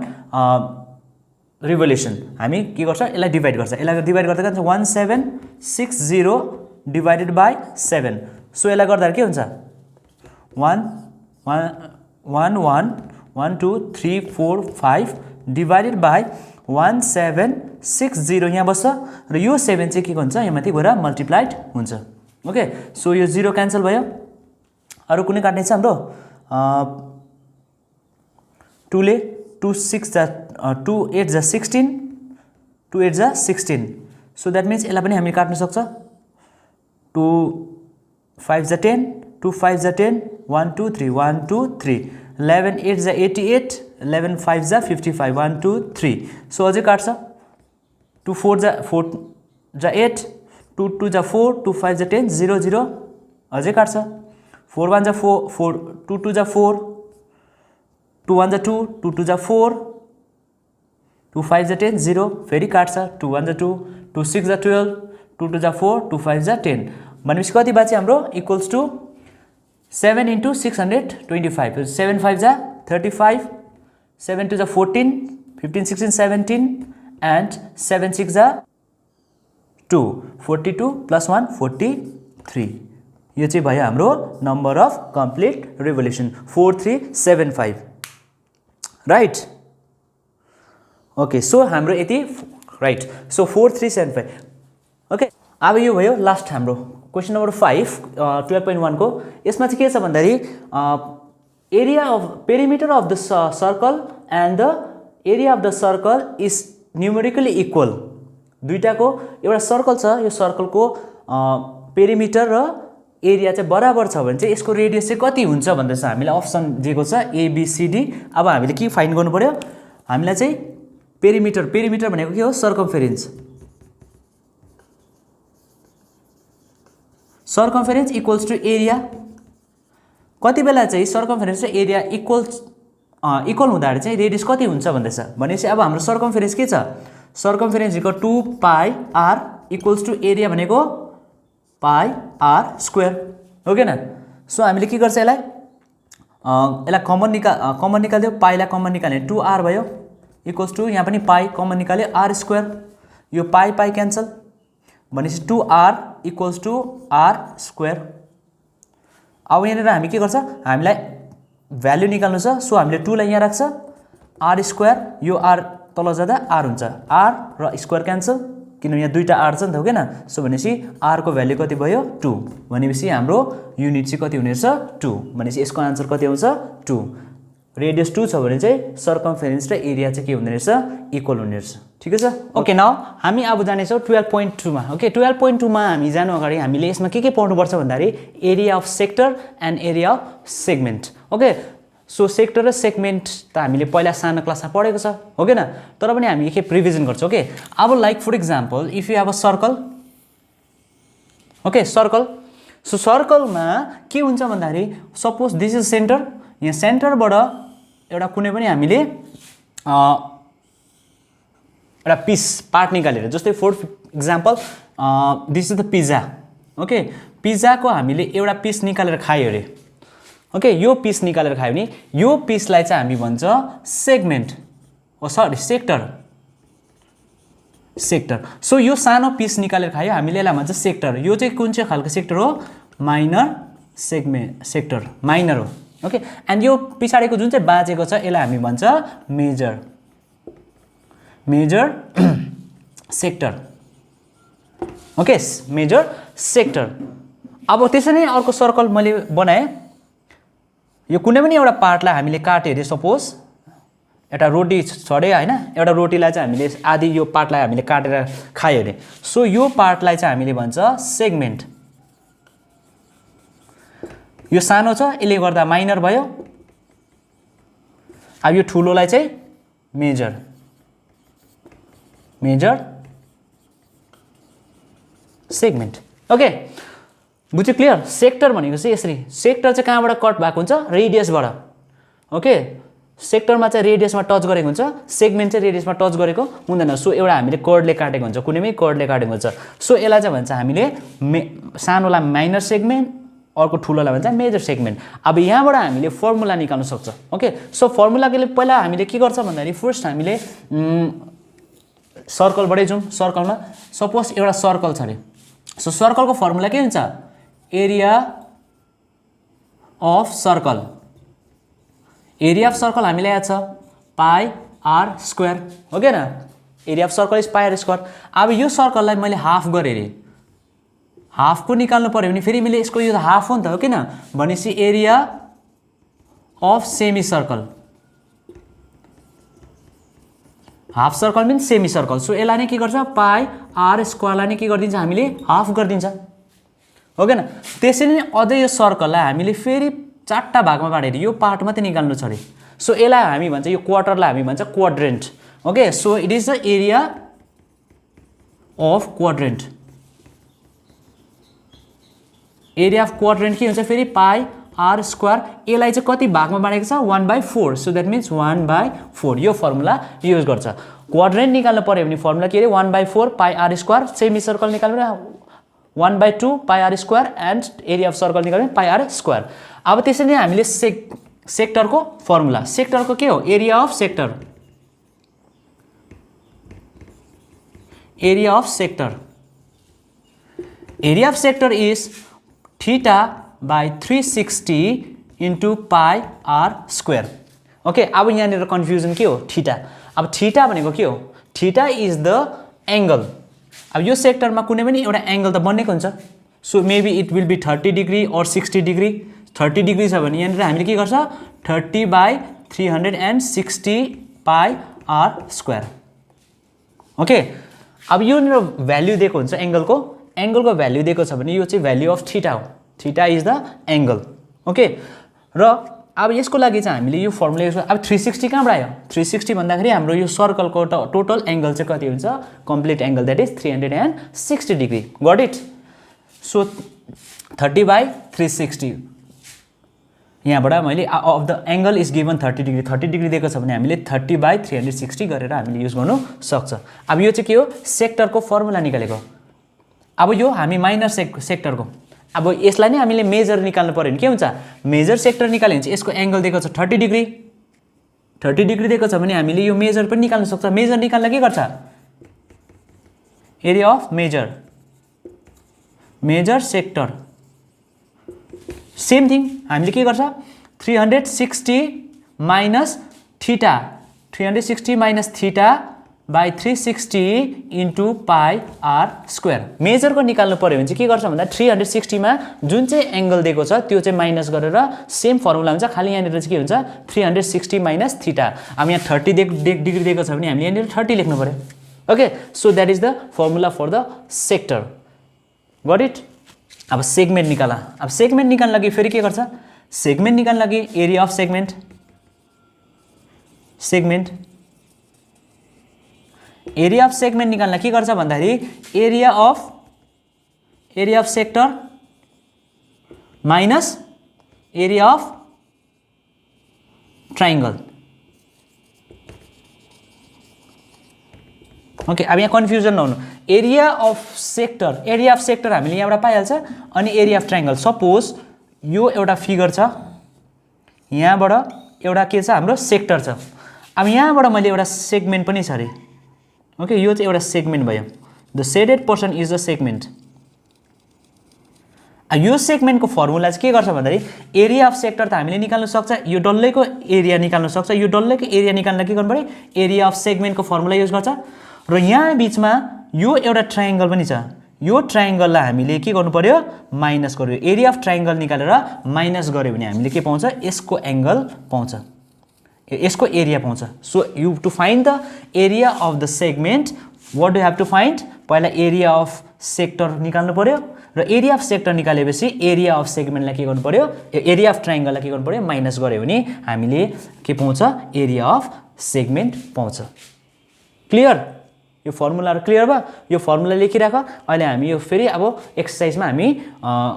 रिभोल्युसन हामी के गर्छ यसलाई डिभाइड गर्छ। यसलाई डिभाइड गर्दा के हुन्छ 1760 डिभाइडेड बाई 7। सो यसलाई गर्दा के हुन्छ 1 1 1 1 2 3 4 5 डिभाइडेड बाई 1760 यहाँ बस्छ र यो 7 चाहिँ के हुन्छ यहाँ माथि गएर मल्टिप्लाइड हुन्छ। ओके सो यो 0 क्यान्सल भयो। अरू कुनै काट्ने छ हाम्रो 2 ले 2 6 जा 2 8 जा 16 2 8 जा 16। सो द्याट मिन्स यसलाई पनि हामी काट्न सक्छ 2 5 जा 10 2 5 जा 10 1 2 3 1 2 3 11 8 जा 88 11 5 जा 55 1 2 3। सो अझै काट्छ 2 4 जा 8 2 2 जा 4 2 5 जा 10 0 0 अझै काट्छ 4 1 जा 4 2 2 जा 4 2 1 जा 2 2 2 जा 4 2 5 जा 10 0 फेरि काट्छ 2 1 जा 2 2 6 जा 12 2 2 जा 4 2 5 जा 10 भनेपछि कति बाँच्यो हाम्रो इक्वल्स टु 7 into 625 7 5 जा 35 7 2 जा 14 15 16 17 and 7 6 जा 2 42 plus 1 43। यो चाहिँ भयो हाम्रो number of complete revolution 4375 right. Okay so हाम्रो यति राइट। So 4375 okay. अब यो भयो लास्ट हाम्रो क्वेसन नम्बर 5 12.1 को। यसमा चाहिँ के छ भन्दाखेरि area of perimeter of the circle and the area of the circle is numerically equal. दुईटाको एउटा सर्कल छ यो सर्कलको पेरिमिटर र एरिया चाहिँ बराबर छ भने चाहिँ यसको रेडियस चाहिँ कति हुन्छ भन्दै छ। हामीलाई अप्सन दिएको छ ABCD। अब हामीले के फाइन्ड गर्नु पर्यो हामीलाई चाहिँ पेरिमिटर भनेको के हो सर्कमफेरेन्स इक्वल्स टु एरिया। कति बेला चाहिँ सर्कमफेरेन्स र एरिया इक्वल हुँदाखेरि चाहिँ रेडियस कति हुन्छ भन्दैछ भनेपछि अब हाम्रो सर्कमफेरेन्स के छ circumference equal 2 pi r equals to area भनेको पाई r स्क्वायर हो के न। सो हामीले के गर्छ यसलाई कमन निकाल्यो पाईलाई कमन निकाल्ने 2r भयो इक्वल्स टु यहाँ पनि पाई कमन निकाल्यो r स्क्वायर यो पाई क्यान्सल भनेपछि 2r equals to r square. अब यहाँनिर हामी के गर्छ हामीलाई भ्याल्यु निकाल्नु छ। सो हामीले 2 लाई यहाँ राख्छ r स्क्वायर यो r तल जाँदा r हुन्छ r र स्क्वायर क्यान्सल किनभने यहाँ दुईटा r छ नि त हो के न। सो भनेपछि r को भ्याल्यु कति भयो 2 भनेपछि हाम्रो युनिट चाहिँ कति हुने रहेछ 2 भनेपछि यसको आन्सर कति आउँछ 2। रेडियस 2 छ भने चाहिँ सर्कमफेरेन्स र एरिया चाहिँ के हुने रहेछ इक्वल हुने रहेछ। ठिकै छ। ओके नाउ हामी अब जानेछौँ 12.2 मा। ओके 12.2 मा हामी जानु अगाडि हामीले यसमा के पढ्नुपर्छ भन्दाखेरि area of sector and area of segment. Okay so sector र सेगमेन्ट त हामीले पहिला सानो क्लासमा पढेको छ हो के न। तर पनि हामी एकखेप रिभिजन गर्छौँ। ओके अब like for example if you have a circle okay circle. So सर्कलमा के हुन्छ भन्दाखेरि सपोज दिस इज सेन्टर यहाँ सेन्टरबाट एउटा कुनै पनि हामीले एउटा पिस पार्ट निकालेर जस्तै for example this is the pizza. Okay पिज्जाको हामीले एउटा पिस निकालेर खायो अरे। ओके यो पिस निकालेर खायो भने यो पिसलाई चाहिँ हामी भन्छ सेगमेन्ट सरी सेक्टर। सो यो सानो पिस निकालेर खायो हामीले यसलाई भन्छ सेक्टर। यो चाहिँ कुन चाहिँ खालको सेक्टर हो माइनर सेक्टर माइनर हो। ओके एन्ड यो पछाडिको जुन चाहिँ बाँचेको छ यसलाई हामी भन्छ major major sector, okay, major sector. अब त्यसरी नै अर्को सर्कल मैले बनाएँ। यो कुनै पनि एउटा पार्टलाई हामीले काट्यो अरे, सपोज एउटा रोटी छ अरे हैन, एउटा रोटीलाई चाहिँ हामीले आधी यो पार्टलाई हामीले काटेर खायो अरे, सो यो पार्टलाई चाहिँ हामीले भन्छ सेगमेन्ट। यो सानो छ, यसले गर्दा माइनर भयो। अब यो ठुलोलाई चाहिँ मेजर, मेजर सेगमेन्ट। ओके, बुझ्यो, क्लियर? सेक्टर भनेको चाहिँ यसरी, सेक्टर चाहिँ कहाँबाट कट भएको हुन्छ? रेडियसबाट। ओके, सेक्टरमा चाहिँ रेडियसमा टच गरेको हुन्छ, सेगमेन्ट चाहिँ रेडियसमा टच गरेको हुँदैन। सो एउटा हामीले कर्डले काटेको हुन्छ, कुनै पनि कर्डले काटेको हुन्छ। सो यसलाई चाहिँ भन्छ हामीले सानोलाई माइनर सेगमेन्ट, अर्को ठुलोलाई भन्छ मेजर सेगमेन्ट। अब यहाँबाट हामीले फर्मुला निकाल्न सक्छ। ओके, सो फर्मुलाको लागि पहिला हामीले के गर्छ भन्दाखेरि फर्स्ट हामीले सर्कलबाटै जाउँ। सर्कलमा सपोज एउटा सर्कल छ अरे, सो सर्कलको फर्मुला के हुन्छ? Area of circle. Area of circle हामीलाई याद छ पाई आर स्क्वायर, हो कि न? Area of circle is pi are square. अब यो सर्कललाई मैले हाफ गरेँ अरे, हाफको निकाल्नु पर्यो भने फेरि मैले यसको यो हाफ हो नि त, हो किन? भनेपछि area of semi circle, half circle means semi circle. So यसलाई नै के गर्छ? पाई आर स्क्वायरलाई नै के गरिदिन्छ? हामीले हाफ गरिदिन्छ, हो कि न? त्यसरी नै अझै यो सर्कललाई हामीले फेरि 4टा भागमा बाँडेर यो पार्ट मात्रै निकाल्नु छ अरे, सो यसलाई हामी भन्छ, यो क्वार्टरलाई हामी भन्छ quadrant. Okay, so it is the area of quadrant. Area of quadrant के हुन्छ फेरि? पाई आर स्क्वायर। यसलाई चाहिँ कति भागमा बाँडेको छ? 1/4, सो द्याट मिन्स 1/4। यो फर्मुला युज गर्छ। क्वाड्रेन्ट निकाल्नु पर्यो भने फर्मुला के अरे? 1/4 pi are square. Semi circle निकाल्नु 1/2 pi are square and area of circle निकाल्नु पाई आर स्क्वायर। अब त्यसरी नै हामीले सेक्टरको फर्मुला, सेक्टरको के हो? Area of sector, area of sector. Area of sector is theta by 360 into pi are square. Okay, अब यहाँनिर कन्फ्युजन के हो? थीटा। अब थीटा भनेको के हो? Theta is the angle. अब यो सेक्टरमा कुनै पनि एउटा एङ्गल त बनेको हुन्छ, so maybe it will be 30 degree और 60 डिग्री। 30 डिग्री छ भने यहाँनिर हामीले के गर्छ? 30/360 पाई आर स्क्वायर। ओके, अब यो भ्याल्यु दिएको हुन्छ एङ्गलको, एङ्गलको भ्याल्यु दिएको छ भने यो चाहिँ भ्याल्यु अफ थीटा हो। Theta is the angle. Okay, र अब यसको लागि चाहिँ हामीले यो फर्मुला युज। अब 360 कहाँबाट आयो? 360 भन्दाखेरि हाम्रो यो सर्कलको टोटल एङ्गल चाहिँ कति हुन्छ? Complete angle that is 360 degree. Got it? So 30/360 यहाँबाट मैले of the angle is given 30 degree. 30 degree दिएको छ भने हामीले 30/360 गरेर हामीले युज गर्नु सक्छ। अब यो चाहिँ के हो? सेक्टरको फर्मुला निकालेको। अब यो हामी माइनर सेक्टरको, अब यसलाई नै हामीले मेजर निकाल्नु पर्यो भने के हुन्छ? मेजर सेक्टर निकाल्यो भने चाहिँ यसको एङ्गल दिएको छ 30 डिग्री। 30 डिग्री दिएको छ भने हामीले यो मेजर पनि निकाल्न सक्छ। मेजर निकाल्न के गर्छ? Area of major, major sector. Same thing हामीले के गर्छ? 360 minus theta, 360 minus theta by 360 into pi are square. मेजरको निकाल्नु पर्यो भने चाहिँ के गर्छ भन्दा 360मा जुन चाहिँ एङ्गल दिएको छ त्यो चाहिँ माइनस गरेर सेम फर्मुला हुन्छ, खालि यहाँनिर चाहिँ के हुन्छ? 360 माइनस थीटा। अब यहाँ 30 डिग्री दिएको छ भने हामीले यहाँनिर 30 लेख्नु पर्यो। Okay, so that is the formula for the sector. Got it? अब सेगमेन्ट निकाला। अब सेगमेन्ट निकाल्न लागि फेरि के गर्छ? सेगमेन्ट निकाल्न लागि area of segment, segment area of segment निकाल्न के गर्छ भन्दाखेरि area of sector minus area of triangle. Okay, अब यहाँ कन्फ्युजन नहुनु। एरिया अफ सेक्टर हामीले यहाँबाट पाइहाल्छ, अनि एरिया अफ ट्राइङ्गल। सपोज यो एउटा फिगर छ, यहाँबाट एउटा के छ? हाम्रो सेक्टर छ। अब यहाँबाट मैले एउटा सेगमेन्ट पनि छ अरे। ओके, यो चाहिँ एउटा सेगमेन्ट भयो। The shaded portion is the segment. यो सेगमेन्टको फर्मुला चाहिँ के गर्छ भन्दाखेरि एरिया अफ सेक्टर त हामीले निकाल्न सक्छ, यो डल्लैको एरिया निकाल्न सक्छ, यो डल्लैको एरिया निकाल्न के गर्नु पर्यो एरिया अफ सेगमेन्टको फर्मुला युज गर्छ। र यहाँ बिचमा यो एउटा ट्रायंगल पनि छ, यो ट्रायंगललाई हामीले के गर्नु पर्यो माइनस गर्यो, एरिया अफ ट्रायंगल निकालेर माइनस गर्यो भने हामीले के पाउँछ यसको एंगल पाउँछ, यसको एरिया पाउँछ। So you to find the area of the segment what do have to find, पहिला एरिया अफ सेक्टर निकाल्नु पर्यो र एरिया अफ सेक्टर निकालेपछि एरिया अफ सेगमेन्टलाई के गर्नु पर्यो एरिया अफ ट्रायंगललाई के गर्नु पर्यो माइनस गर्यो भने हामीले के पाउँछ एरिया अफ सेगमेन्ट पाउँछ। क्लियर, यो फर्मुलाहरु क्लियर भयो, यो फर्मुला लेखिराख। अहिले हामी यो फेरि अब एक्सरसाइजमा हामी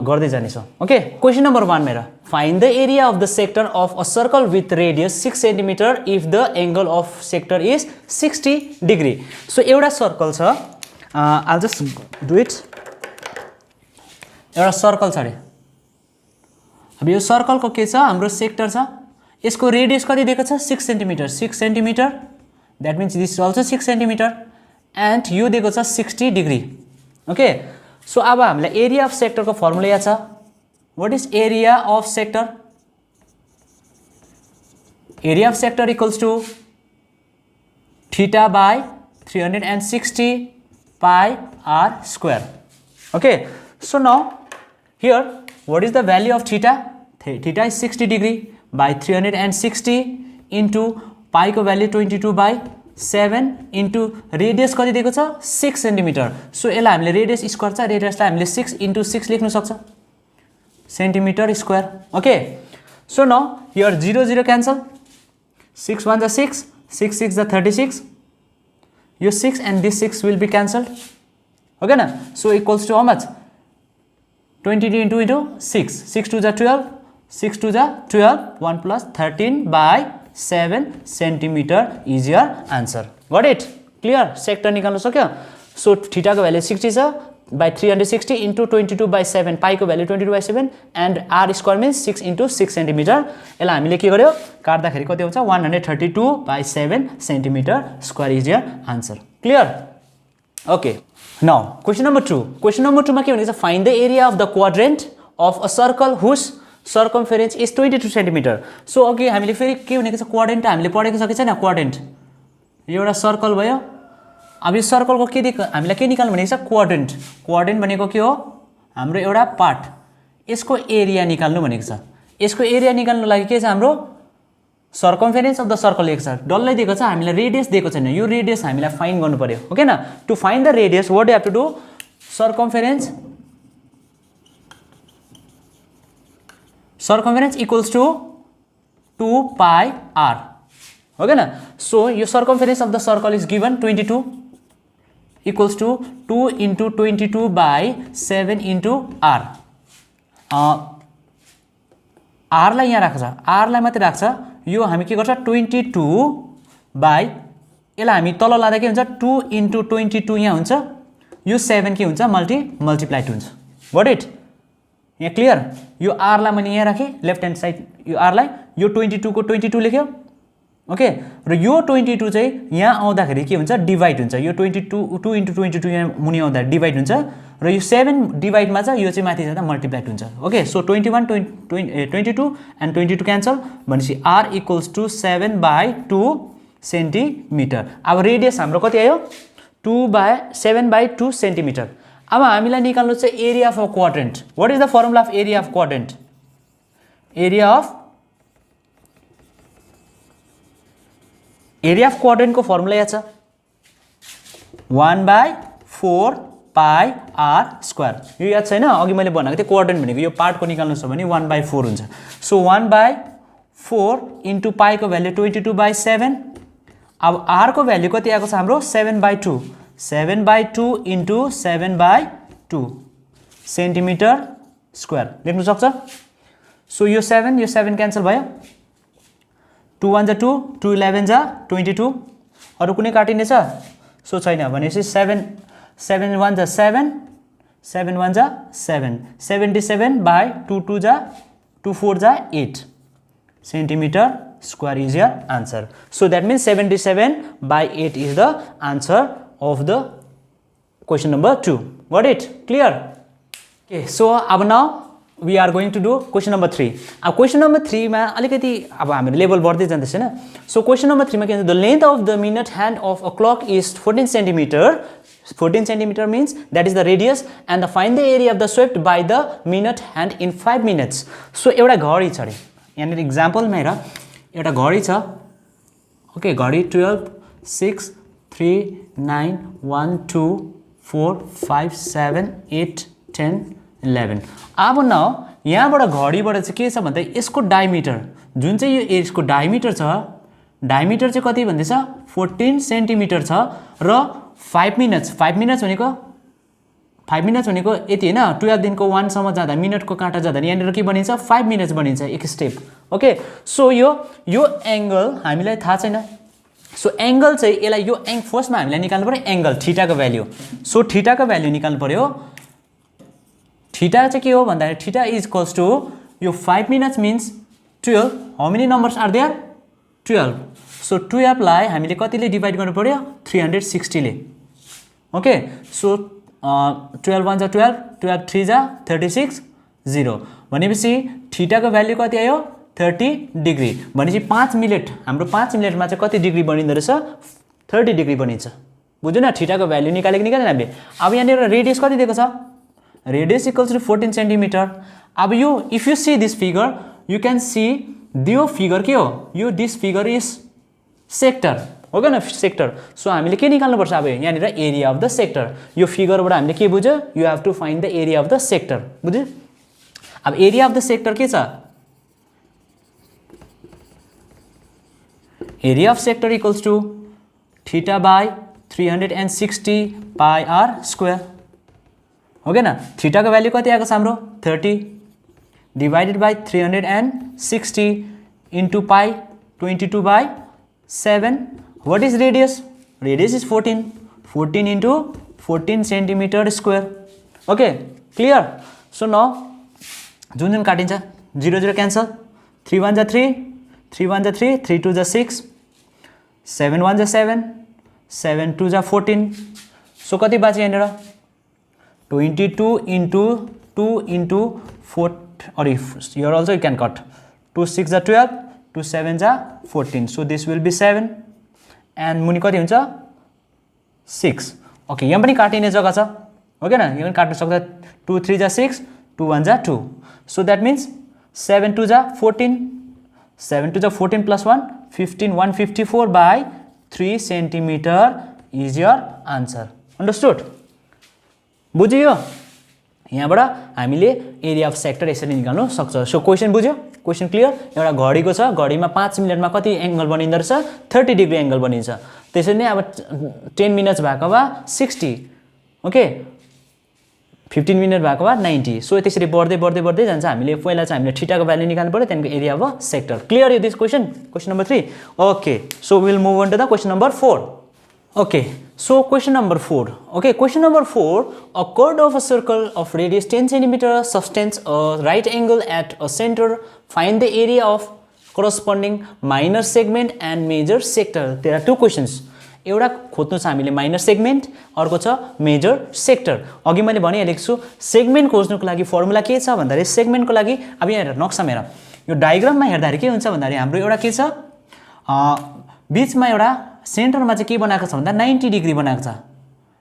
गर्दै जानेछौँ। ओके, क्वेशन नम्बर 1 मेरा find the area of the sector of a circle with radius 6 centimetre if the angle of sector is 60 degree. So एउटा सर्कल छ, आई जस्ट डु इट, एउटा सर्कल छ अरे। अब यो सर्कलको के छ हाम्रो सेक्टर छ, यसको रेडियस कति दिएको छ 6 centimetre, 6 centimetre, that means this is also 6 centimetre and यो दिएको छ 60 डिग्री। ओके, सो अब हामीलाई एरिया अफ सेक्टरको फर्मुला याद छ, what is area of sector, area of sector equals to theta by 360 pi r square. Okay, so now here what is the value of theta? Theta is 60 degree by 360 into pi को value 22 by 7 into radius कति दिएको छ 6 centimetre. So यसलाई हामीले radius square छ, रेडियसलाई हामीले 6 into 6 लेख्न सक्छ centimetre square. Okay, so now here 0 0 cancel, 6 1 is 6, 6 6 is 36, यो 6 and this 6 will be cancelled. Okay na, so equals to how much 22 into 6, 6 2 is 12, 6 2 is 12, 1 plus 13 by 7 centimeter is your answer. Got it? Clear? Sector निकाल्नु सक्यो। So theta को value 60 छ by 360 into 22 by 7, pi को value 22 by 7 and r square means 6 into 6 centimeter। यसलाई हामीले के गर्यो काट्दाखेरि कति हुन्छ 132 by 7 centimeter square is your answer. Clear? Okay, now question number 2. Question number 2 मा के भनेको छ find the area of the quadrant of a circle whose circumference is 22 centimeter. So अघि हामीले फेरि के भनेको छ quadrant हामीले पढेको छ कि छैन, quadrant एउटा सर्कल भयो। अब यो सर्कलको के हामीलाई के निकाल्नु भनेको छ क्वाड्रेन्ट, क्वाड्रेन्ट भनेको के हो हाम्रो एउटा पार्ट, यसको एरिया निकाल्नु भनेको छ। यसको एरिया निकाल्नु लागि के छ हाम्रो सर्कमफेरेन्स अफ द सर्कल लेख्छ, डल्लै दिएको छ, हामीलाई रेडियस दिएको छैन, यो रेडियस हामीलाई फाइन्ड गर्नु पर्यो। ओके न, to find the radius what you have to do circumference equals to 2 pi r। Okay न, सो यो circumference of the circle is given 22 equals to 2 into 22 by 7 into r। r लाई यहाँ राख्छ, r लाई मात्रै राख्छ, यो हामी के गर्छ 22 by यसलाई हामी तल लाँदा के हुन्छ 2 into 22 यहाँ हुन्छ, यो 7 के हुन्छ मल्टिप्लाइड हुन्छ। Got it? यहाँ क्लियर? यो r लाई मैले यहाँ राखेँ लेफ्ट ह्यान्ड साइड, यो r लाई यो 22 को 22 लेख्यो। ओके, र यो 22 चाहिँ यहाँ आउँदाखेरि के हुन्छ डिवाइड हुन्छ, यो 22 2 into 22 यहाँ मुनि आउँदा डिवाइड हुन्छ र यो 7 डिवाइडमा छ, यो चाहिँ माथि जाँदा मल्टिप्लाइड हुन्छ। ओके, सो 21 22 एन्ड 22 क्यान्सल भनेपछि r equals to 7 by 2 centimetre. अब रेडियस हाम्रो कति आयो 7 by 2 सेन्टिमिटर। अब हामीलाई निकाल्नु चाहिँ area of a quadrant. What is the formula of area of quadrant? Area of quadrant को फर्मुला याद छ 1/4 पाई r स्क्वायर। यो याद छैन? अघि मैले भनेको थिएँ क्वाड्रेन्ट भनेको यो पार्टको निकाल्नु छ भने 1/4 हुन्छ। सो 1/4 इन्टु पाई को भ्यालु 22 by 7। अब r को भ्यालु कति आएको छ हाम्रो 7/2, 7/2 इन्टु 7/2 सेन्टिमिटर स्क्वायर लेख्नु सक्छ। सो यो 7 क्यान्सल भयो, 2 1 2, 2 11 22, अरु कुनै काटिने छ? सो छैन भनेपछि 7 7 1 7, 7 1 7, 77 by 2 2 2 4 8 centimeter square is your answer. So that means 77 by 8 is the answer of the question number 2. Got it? Clear? Okay, so अब now we are going to do question number 3. अब question number 3 मा अलिकति अब हाम्रो level बढ्दै जाँदैछ हैन. So question number 3 मा के भन्छ, the length of the minute hand of a clock is 14 centimeter. 14 centimeter means that is the radius, and the find the area of the swept by the minute hand in 5 minutes. So एउटा घडी छ रे. यहाँ example मा हेर, एउटा घडी छ. ओके, घडी 12 6 3 9 1 2 4 5 7 8 10 11. अब न यहाँबाट घडीबाट चाहिँ के छ भन्दा यसको डायमिटर जुन चाहिँ यो यसको डायमिटर छ, डायमिटर चाहिँ कति भन्दैछ 14 सेन्टिमिटर छ र 5 मिनट्स भनेको यति हैन. 12 दिनको 1 सम्म जाँदा मिनेटको काँटा जाँदा यहाँनिर के बनिन्छ 5 मिनट्स बनिन्छ एक स्टेप. ओके, सो यो एंगल हामीलाई थाहा छैन. सो एंगल चाहिँ यसलाई यो फर्स्टमा हामीलाई निकाल्नु पर्यो एंगल थीटाको भ्यालु. सो थीटाको भ्यालु निकाल्नु पर्यो. थीटा चाहिँ के हो भन्दाखेरि थीटा इज इक्वल्स टु यो 5 minutes means 12. How many numbers are there 12. So 12 लाई हामीले कतिले डिभाइड गर्नु पर्यो 360 ले. ओके, सो 12 1 जा 12 12 3 जा 36 0 भनेपछि थीटाको भ्यालु कति आयो 30 डिग्री. भनेपछि 5 मिनेट हाम्रो 5 मिनेटमा चाहिँ कति डिग्री बनिँदो रहेछ 30 डिग्री बनिन्छ. बुझ्यो न, थीटाको भ्यालु निकालेको हामीले. अब यहाँनिर रेडियस कति दिएको छ, रेडियस इक्वल्स टु 14 सेन्टिमिटर. अब यो if you see this figure you can see यो फिगर के हो, यो दिस फिगर इज सेक्टर हो कि न, सेक्टर. सो हामीले के निकाल्नुपर्छ अब यहाँनिर एरिया अफ द सेक्टर. यो फिगरबाट हामीले के बुझ्यो, you have to find the area of the sector. बुझ्यो. अब एरिया अफ द सेक्टर के छ, area of sector equals to theta by 360 pi are square हो कि न. थीटाको भ्यालु कति आएको छ हाम्रो 30 divided by 360 into pie 22/7. What is radius? Radius is 14. 14 into 14 centimeter square. Okay, clear? So now जुन काटिन्छ 0 0 cancel. 3 1 जा 3 3 1 जा 3 3 2 जा 6 7 1 जा 7 7 2 जा 14. So कति बाँच्यो यहाँनिर 22 into 2 into 4, or if here also you can cut 2 6 जा 12 2 7 जा 14. So this will be 7 and मुनि कति हुन्छ 6. ओके, यहाँ पनि काटिने जग्गा छ हो के न, यहाँ पनि काट्न सक्छ. 2 3 जा 6 2 1 जा 2. So that means 7 2 जा 14 7 2 जा 14 plus 1 15 154/3 centimeter is your answer. Understood? बुझ्यो. यहाँबाट हामीले एरिया अफ सेक्टर यसरी निकाल्न सक्छ. सो क्वेसन बुझ्यो, क्वेसन क्लियर. एउटा घडीको छ, घडीमा 5 मिनेटमा कति एंगल बनिँदो रहेछ 30 डिग्री एंगल बनिन्छ. त्यसरी नै अब 10 मिनट्स भएको भए 60. ओके, 15 मिनट भएको भए 90. सो त्यसरी बढ्दै बढ्दै बढ्दै जान्छ. हामीले पहिला चाहिँ हामीले थीटाको भ्यालु निकाल्नु पर्यो, त्यहाँको एरिया अफ सेक्टर. क्लियर यो this question, question number 3. Okay, so will move on to the question number 4. Okay, so question number 4. Okay, question number 4. A chord of a circle of radius 10 cm subtends a right angle at a center. Find the area of corresponding minor segment and major sector. There are two questions. एउटा खोज्नु छ हामीले minor segment, अर्को छ major sector. अघि मैले भनिहालेको छु segment खोज्नुको लागि फर्मुला के छ भन्दाखेरि सेगमेन्टको लागि अब यहाँ हेर नक्सामा हेर, यो डायग्राममा हेर्दाखेरि के हुन्छ भन्दाखेरि हाम्रो एउटा के छ बीचमा एउटा सेन्टरमा चाहिँ के बनाएको छ भन्दा 90 डिग्री बनाएको छ.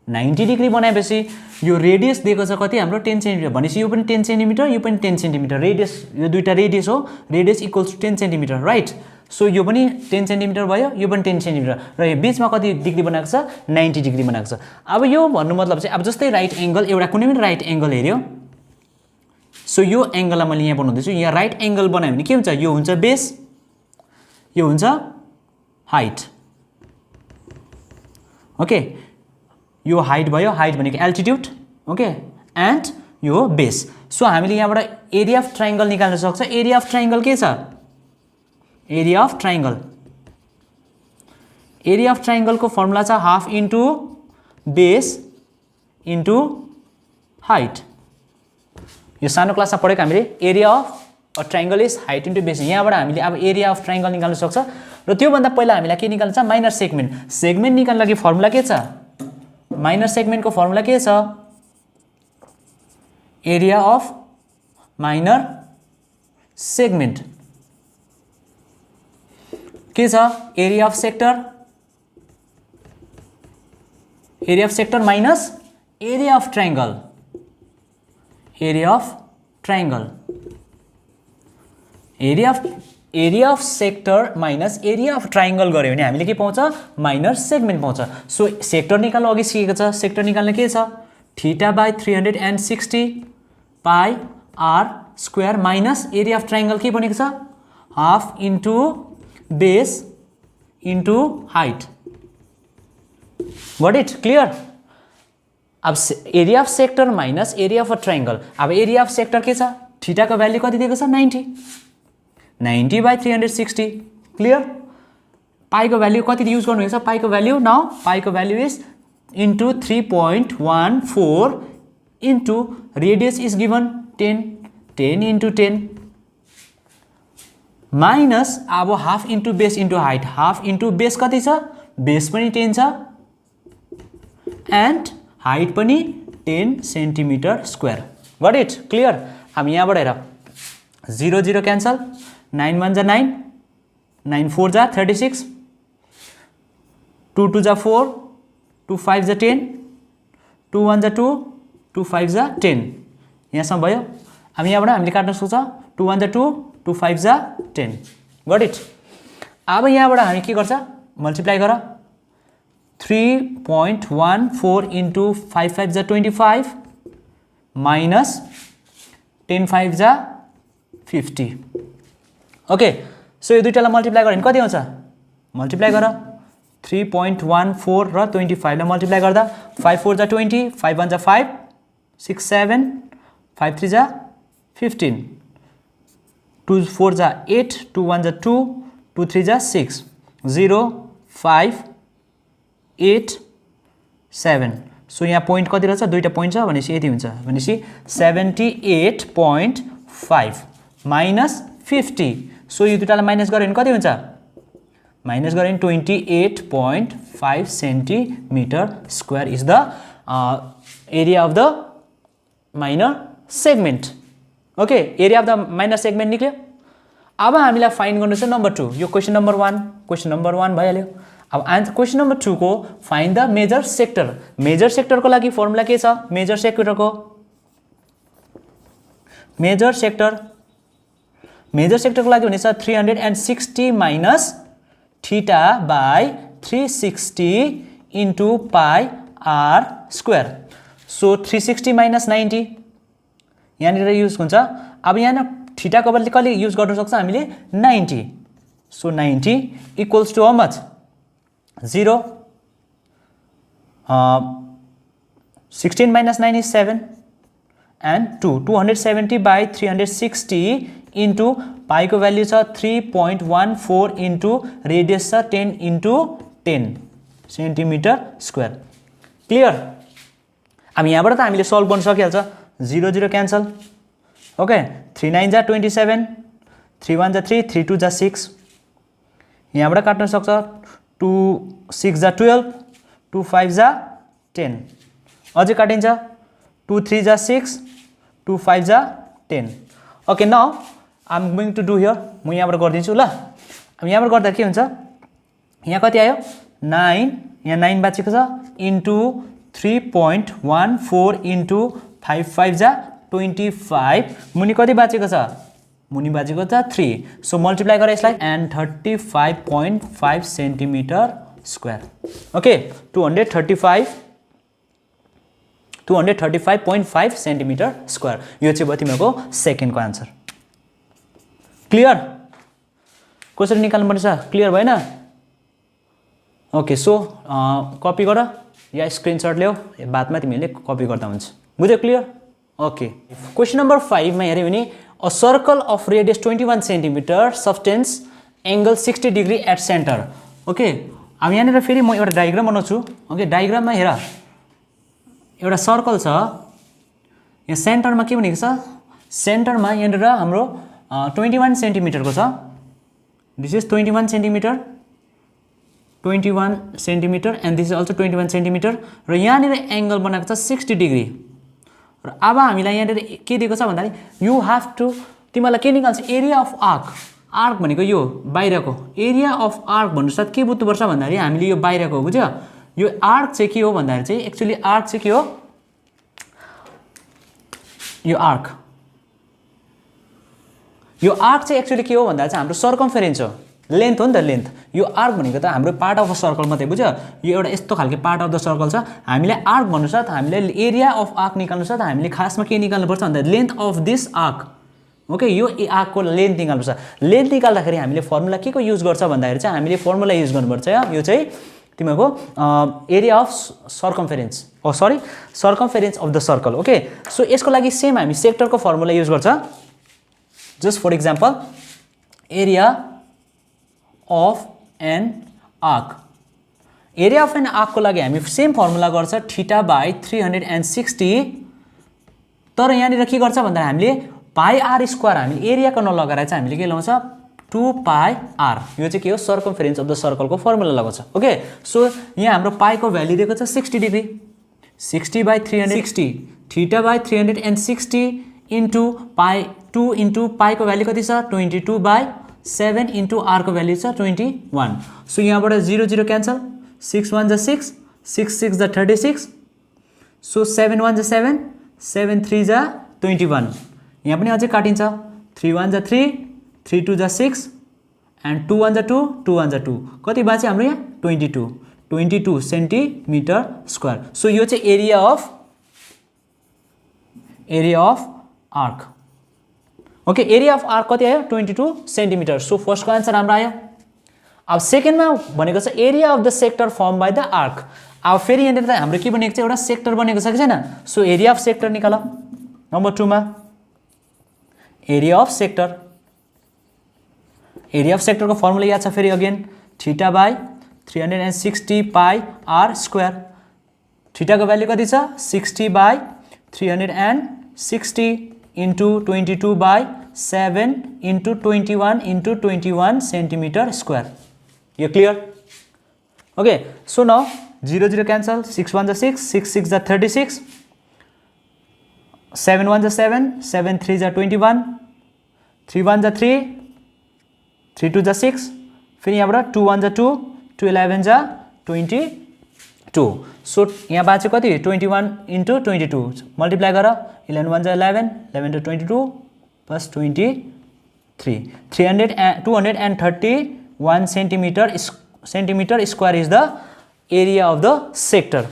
90 डिग्री बनाएपछि यो रेडियस दिएको छ कति हाम्रो 10 सेन्टिमिटर. भनेपछि यो पनि 10 सेन्टिमिटर यो पनि 10 सेन्टिमिटर. रेडियस यो दुईटा रेडियस हो, radius equals to 10 centimetre right. So यो पनि 10 सेन्टिमिटर भयो, यो पनि 10 सेन्टिमिटर र यो बीचमा कति डिग्री बनाएको छ 90 डिग्री बनाएको छ. अब यो भन्नु मतलब चाहिँ अब जस्तै राइट एंगल एउटा कुनै पनि राइट एंगल हेर्यो. सो यो एंगललाई मैले यहाँ बनाउँदैछु. यहाँ राइट एंगल बनायो भने के हुन्छ, यो हुन्छ बेस, यो हुन्छ हाइट. ओके, यो हाइट भयो, हाइट भनेको एल्टिट्युड. ओके, एन्ड यो बेस. सो हामीले यहाँबाट एरिया अफ ट्रायंगल निकाल्न सक्छ. एरिया अफ ट्रायंगल के छ, area of triangle, area of triangle को फर्मुला छ half into base into height. यो सानो क्लासमा पढेको हामीले area of a triangle is height into base. यहाँबाट हामीले अब एरिया अफ ट्रायंगल निकाल्न सक्छ. र त्योभन्दा पहिला हामीलाई के निकाल्नु छ माइनर सेगमेन्ट. सेगमेन्ट निकाल्न लागि फर्मुला के छ, माइनर सेगमेन्टको फर्मुला के छ एरिया अफ माइनर सेगमेन्ट के छ area of sector minus area of triangle area of sector minus area of triangle गऱ्यो भने हामीले के पाउँछ माइनर सेगमेन्ट पाउँछ सो सेक्टर निकाल्नु अघि सिकेको छ सेक्टर निकाल्ने के छ θ/360 pi r square minus area of triangle के बनेको छ half into base into height got it clear अब area of sector minus area of a triangle अब एरिया अफ सेक्टर के छ थीटा को भ्यालु कति दिएको छ 90/360 क्लियर पाई को भ्यालु कति युज गर्नु हुन्छ पाई को भ्यालु नाउ पाई को value is into 3.14 into radius is given 10 into 10 minus अब half into base into height half into base कति छ base पनि 10 छ and height पनि 10 centimeter square got it clear हामी यहाँबाट हेर 0 0 cancel 9 1 जा 9 9 4 जा 36 2 2 जा 4 2 5 जा 10 2 1 जा 2 2 5 जा 10 यहाँसम्म भयो हामी यहाँबाट हामीले काट्न सक्छ 2 1 जा 2 2 5 जा 10 गट इट अब यहाँबाट हामी के गर्छ मल्टिप्लाई गर 3.14 इन्टु 5 5 जा 25 माइनस 10 5 जा 50 ओके सो यो दुईटालाई मल्टिप्लाई गर्यो भने कति आउँछ मल्टिप्लाई गर 3.14 र 25 लाई मल्टिप्लाई गर्दा 5 4 जा 20 5 1 जा 5 6 7 5 3 जा 15 2 4 जा 8 2 1 जा 2 2 3 जा 6 0 5 8 7 सो यहाँ पोइन्ट कति रहेछ दुईटा पोइन्ट छ भनेपछि यति हुन्छ भनेपछि 78.5 माइनस 50 सो यो दुईटालाई माइनस गर्यो भने कति हुन्छ माइनस गरें 28.5 centimeter square is the area of the minor segment. Okay, area of the minor segment निक्ल्यो अब हामीलाई फाइन्ड गर्नु छ नम्बर 2 यो क्वेशन नम्बर 1 भइहाल्यो अब क्वेशन नम्बर 2 को फाइन्ड द मेजर सेक्टर को लागि फर्मुला के छ मेजर सेक्टरको मेजर सेक्टरको लागि हुनेछ 360 minus theta by 360 into pi r square so 360 minus 90 यहाँनिर युज हुन्छ अब यहाँ थीटा को बदली कहिले युज गर्न सक्छ हामीले 90 so 90 equals to how much 0 16 minus 9 is 7 and 270 by 360 into pi को भ्यालु छ 3.14 into रेडियस छ 10 into 10 सेन्टिमिटर स्क्वायर क्लियर हामी यहाँबाट त हामीले सल्भ गर्न सकिहाल्छ 0 0 क्यान्सल ओके 3 9 जा 27 3 1 जा 3 3 2 जा 6 यहाँबाट काट्न सक्छ 2 6 जा 12 2 5 जा 10 अझै काटिन्छ 2 3 जा 6 2 5 जा 10 okay now I'm going to do here म यहाँबाट गर्दिन्छु ल अब यहाँबाट गर्दा के हुन्छ यहाँ कति आयो 9 यहाँ 9 बाँचेको छ इन्टु 3.14 इन्टु 5 5 जा 25 मुनि कति बाँचेको छ मुनि बाँचेको छ 3 सो मल्टिप्लाई गर यसलाई and 35.5 centimetre square okay 235.5 centimetre square यो चाहिँ भयो तिमीहरूको सेकेन्डको आन्सर क्लियर कसरी निकाल्नु पर्छ क्लियर भएन ओके सो कपी गर या स्क्रिनशट ल्याऊ बादमा तिमीले कपी गर्दा हुन्छ बुझ्यौ क्लियर ओके क्वेशन नम्बर 5 मा हेर्यो भने a circle of radius 21 centimetre subtends angle 60 degree at centre okay अब यहाँनिर फेरि म एउटा डायग्राम बनाउँछु ओके डायग्राममा हेर एउटा सर्कल छ यहाँ सेन्टरमा के भनेको छ सेन्टरमा यहाँनिर हाम्रो 21 सेन्टिमिटरको छ this is 21 centimetre and this is also 21 centimetre र यहाँनिर एंगल बनाएको छ 60 डिग्री र अब हामीलाई यहाँनिर के दिएको छ भन्दाखेरि यु हेभ टु तिमीलाई के निकाल्छ एरिया अफ आर्क आर्क भनेको यो बाहिरको एरिया अफ आर्क भन्नुसाथ के बुझ्नुपर्छ भन्दाखेरि हामीले यो बाहिरको बुझ्यो यो आर्क चाहिँ के हो भन्दाखेरि चाहिँ एक्चुअली आर्क चाहिँ के हो यो आर्क चाहिँ एक्चुअली के हो भन्दा चाहिँ हाम्रो सर्कम्फेरेन्स हो लेन्थ हो नि त लेन्थ यो आर्क भनेको त हाम्रो पार्ट अफ द सर्कल मात्रै बुझ्यो यो एउटा यस्तो खालको पार्ट अफ द सर्कल छ हामीले आर्क भन्नु साथ हामीले एरिया अफ आर्क निकाल्नु साथ हामीले खासमा के निकाल्नुपर्छ भन्दा length of this arc okay यो आर्कको लेन्थ निकाल्नुपर्छ लेन्थ निकाल्दाखेरि हामीले फर्मुला के को युज गर्छ भन्दाखेरि चाहिँ हामीले फर्मुला युज गर्नुपर्छ यो चाहिँ तिमीको area of circumference circumference of the circle okay so यसको लागि सेम हामी सेक्टरको फर्मुला युज गर्छ just for example area of an arc area of an आर्कको लागि हामी सेम फर्मुला गर्छ थीटा बाई 360 तर यहाँनिर के गर्छ भन्दा हामीले पाई आर स्क्वायर हामी एरियाको नलगाएर चाहिँ हामीले के लाउँछ 2 पाई आर यो चाहिँ के हो सर्कम्फेरेन्स अफ द सर्कलको फर्मुला लगाउँछ ओके सो यहाँ हाम्रो पाईको भ्यालु दिएको छ 60 degree 60 by 360 theta by 360 into pi 2 into पाईको भ्यालु कति छ 22 बाई 7 इन्टु आरको भ्यालु छ 21 सो यहाँबाट 0 0 क्यान्सल 6 1 जा 6 6 6 जा 36 सो 7 1 जा 7 7 3 जा 21 यहाँ पनि अझै काटिन्छ 3 1 जा 3 3 2 जा 6 एन्ड 2 1 जा 2 2 1 जा 2 कति बाँच्यो हाम्रो यहाँ 22 सेन्टिमिटर स्क्वायर सो यो चाहिँ area of arc okay area of arc कति आयो 22 सेन्टिमिटर सो फर्स्टको आन्सर हाम्रो आयो अब सेकेन्डमा भनेको छ area of the sector form by the arc अब फेरि यहाँनिर त हाम्रो के बनेको छ एउटा सेक्टर बनेको छ कि छैन सो एरिया अफ सेक्टर निकाल नम्बर 2 मा एरिया अफ सेक्टरको फर्मुला याद छ फेरि again theta by 360 pi are square थीटाको भ्यालु कति छ 60 by 360 into 22 by 7 into 21 centimetre square यो clear okay so now 0 0 cancel 6 1 जा 6 6 6 जा 36 7 1 जा 7 7 3 जा 21 3 1 जा 3 3 2 जा 6 फेरि यहाँबाट 2 1 जा 2 2 11 जा 22 सो यहाँ बाँच्यो कति 21 इन्टु 22 मल्टिप्लाई गर 11 1 जा 11 11 to 22 plus 23 231 centimetre square is the area of the sector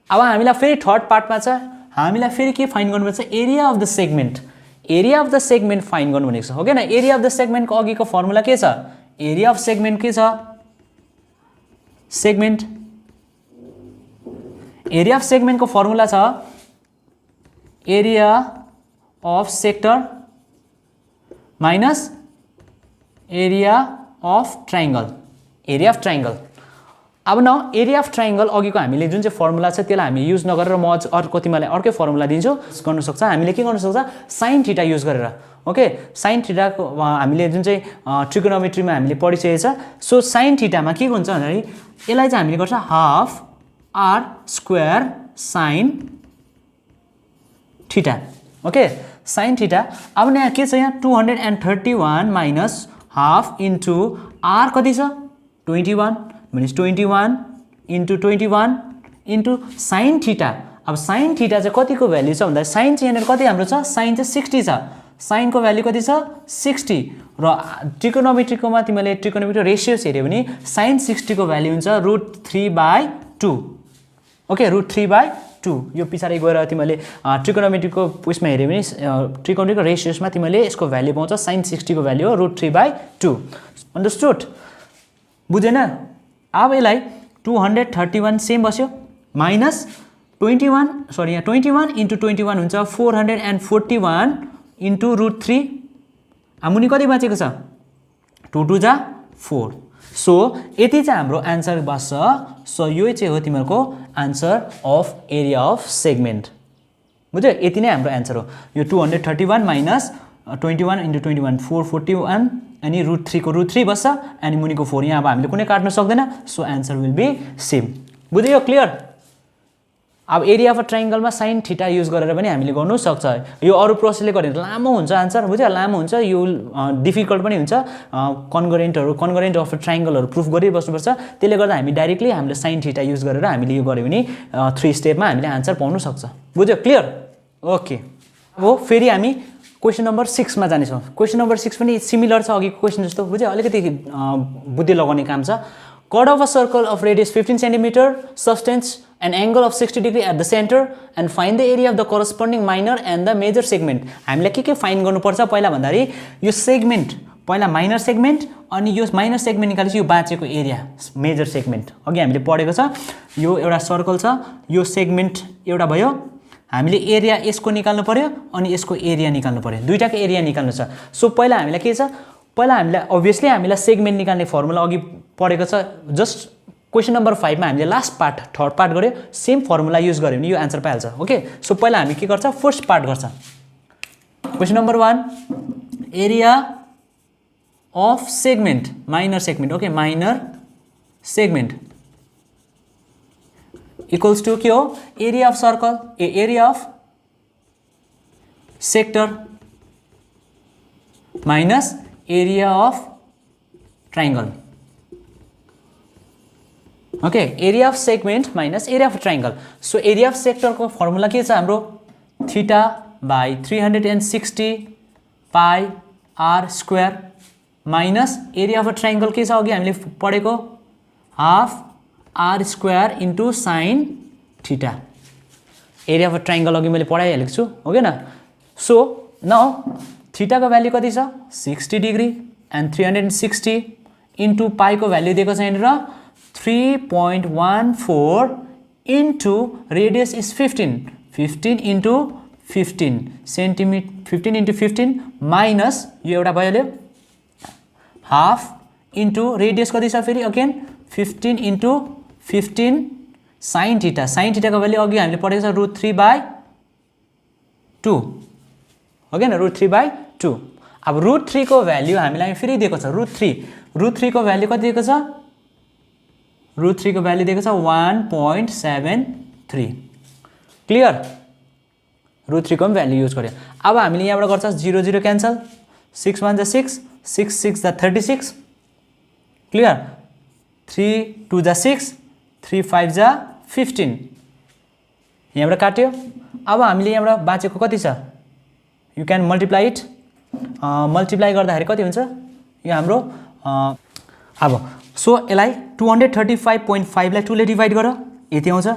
अब हामीलाई फेरि थर्ड पार्टमा छ हामीलाई फेरि के फाइन्ड गर्नुपर्छ area of the segment find गर्नु भनेको छ हो किन एरिया अफ द सेगमेन्टको अघिको फर्मुला के छ एरिया अफ सेगमेन्ट के छ एरिया अफ सेगमेन्टको फर्मुला छ area of sector minus area of triangle अब न एरिया अफ ट्राइङ्गल अघिको हामीले जुन चाहिँ फर्मुला छ त्यसलाई हामी युज नगरेर म अर्को तिमीलाई अर्कै फर्मुला दिन्छु गर्न सक्छ हामीले के गर्न सक्छ साइन थीटा युज गरेर ओके साइन थीटाको हामीले जुन चाहिँ ट्रिगोनोमेट्रीमा हामीले पढिसकेको छ सो साइन थीटामा के हुन्छ भन्दाखेरि यसलाई चाहिँ हामीले गर्छ half R square sine theta okay sine theta अब यहाँ के छ यहाँ 231 माइनस हाफ इन्टु आर कति छ 21 भनेपछि 21 इन्टु 21 इन्टु साइन थीटा अब साइन थीटा चाहिँ कतिको भ्यालु छ भन्दा साइन चाहिँ यहाँनिर कति हाम्रो छ साइन चाहिँ 60 छ साइनको भ्यालु कति छ 60 र ट्रिगोनोमेट्रीकोमा तिमीले ट्रिगोनोमेट्री रेसियोस हेऱ्यो भने साइन 60 को भ्यालु हुन्छ √3/2 ओके √3/2 यो पछाडि गएर तिमीले ट्रिगोनोमेट्रीको उयसमा हेऱ्यो भने ट्रिगोनोमेट्रीको रेसियोसमा तिमीले यसको भ्यालु पाउँछ साइन 60 को भ्यालु हो √3/2 अन्डरस्टुड बुझेन अब यसलाई 231 सेम बस्यो माइनस 21 इन्टु 21 हुन्छ 441 इन्टु √3 मुनि कति बाँचेको छ 2 2 जा 4 सो यति चाहिँ हाम्रो आन्सर बस्छ सो यो चाहिँ हो तिमीहरूको answer of area of segment बुझ्यो यति नै हाम्रो आन्सर हो यो 231 माइनस 21 इन्टु 21 441 अनि √3 को √3 बस्छ अनि मुनिको 4 यहाँ अब हामीले कुनै काट्न सक्दैन so answer will be same बुझ्यो क्लियर अब एरिया अफ अ ट्रायंगलमा sin थीटा युज गरेर पनि हामीले गर्नु सक्छ यो अरु प्रोसेसले गर्यो भने लामो हुन्छ आन्सर बुझ्यो लामो हुन्छ यो डिफिकल्ट पनि हुन्छ कन्ग्रुएन्ट अफ अ ट्रायंगलहरु प्रुफ गरि बस्नुपर्छ त्यसले गर्दा हामी डाइरेक्टली हामीले sin थीटा युज गरेर हामीले यो गर्यो भने 3 स्टेपमा हामीले आन्सर पाउन सक्छ बुझ्यो क्लियर ओके अब फेरि हामी क्वेशन नम्बर 6 मा जानेछौं क्वेशन नम्बर 6 पनि सिमिलर छ अघिको क्वेशन जस्तो बुझ्यो अलिकति बुद्धि लगाउने काम छ chord of a circle of radius 15 cm subtends an angle of 60 degree at the center and find the area of the corresponding minor and the major segment हामीले के फाइन्ड गर्नु पर्छ पहिला भन्दाखेरि यो सेगमेन्ट पहिला माइनर सेगमेन्ट अनि यो माइनर सेगमेन्ट निकालेपछि यो बाँचेको एरिया मेजर सेगमेन्ट अघि हामीले पढेको छ यो एउटा सर्कल छ यो सेगमेन्ट एउटा भयो हामीले एरिया यसको निकाल्नु पर्यो अनि यसको एरिया निकाल्नु पर्यो दुईटाको एरिया निकाल्नु छ सो पहिला हामीलाई के छ पहिला हामीलाई obviously हामीलाई सेगमेन्ट निकाल्ने फर्मुला अघि पढेको छ जस्ट क्वेशन नम्बर 5 मा हामीले लास्ट पार्ट थर्ड पार्ट गर्यो सेम फर्मुला युज गर्यो भने यो आन्सर पाइहाल्छ ओके सो पहिला हामी के गर्छ फर्स्ट पार्ट गर्छ question number 1 area of segment minor segment okay minor segment equals to के हो area of circle area of sector minus area of triangle okay area of segment minus area of triangle so area of sector को formula के छ हाम्रो theta by 360 pi are square minus area of triangle के छ अघि हामीले पढेको half R square into sine theta area of triangle अघि मैले पढाइहालेको छु हो के न सो नाउ थीटा को भ्यालु कति छ 60 डिग्री एन्ड 360 इन्टु पाई को भ्यालु दिएको छ यहाँनिर 3.14 into radius is 15 into 15 centimetre 15 into 15 minus यो एउटा भयो हाफ इन्टु रेडियस कति छ फेरि अगेन 15 इन्टु 15 साइन थीटा को भ्यालु अघि हामीले पढेको छ √3/2 हो के न √3/2 अब √3 को भ्यालु हामीलाई फेरि दिएको छ √3 को भ्यालु कति दिएको छ √3 को भ्यालु दिएको छ 1.73 क्लियर √3 को भ्यालु युज गर्यो अब हामीले यहाँबाट गर्छ 0 0 क्यान्सल 6 1 जा 6 6 6 जा 36 क्लियर 3 2 जा 6 3 5 जा 15 यहाँबाट काट्यो अब हामीले यहाँबाट बाँचेको कति छ you can multiply it multiply गर्दाखेरि कति हुन्छ यो हाम्रो अब सो यसलाई 235.5 लाई 2 ले डिवाइड गर यति आउँछ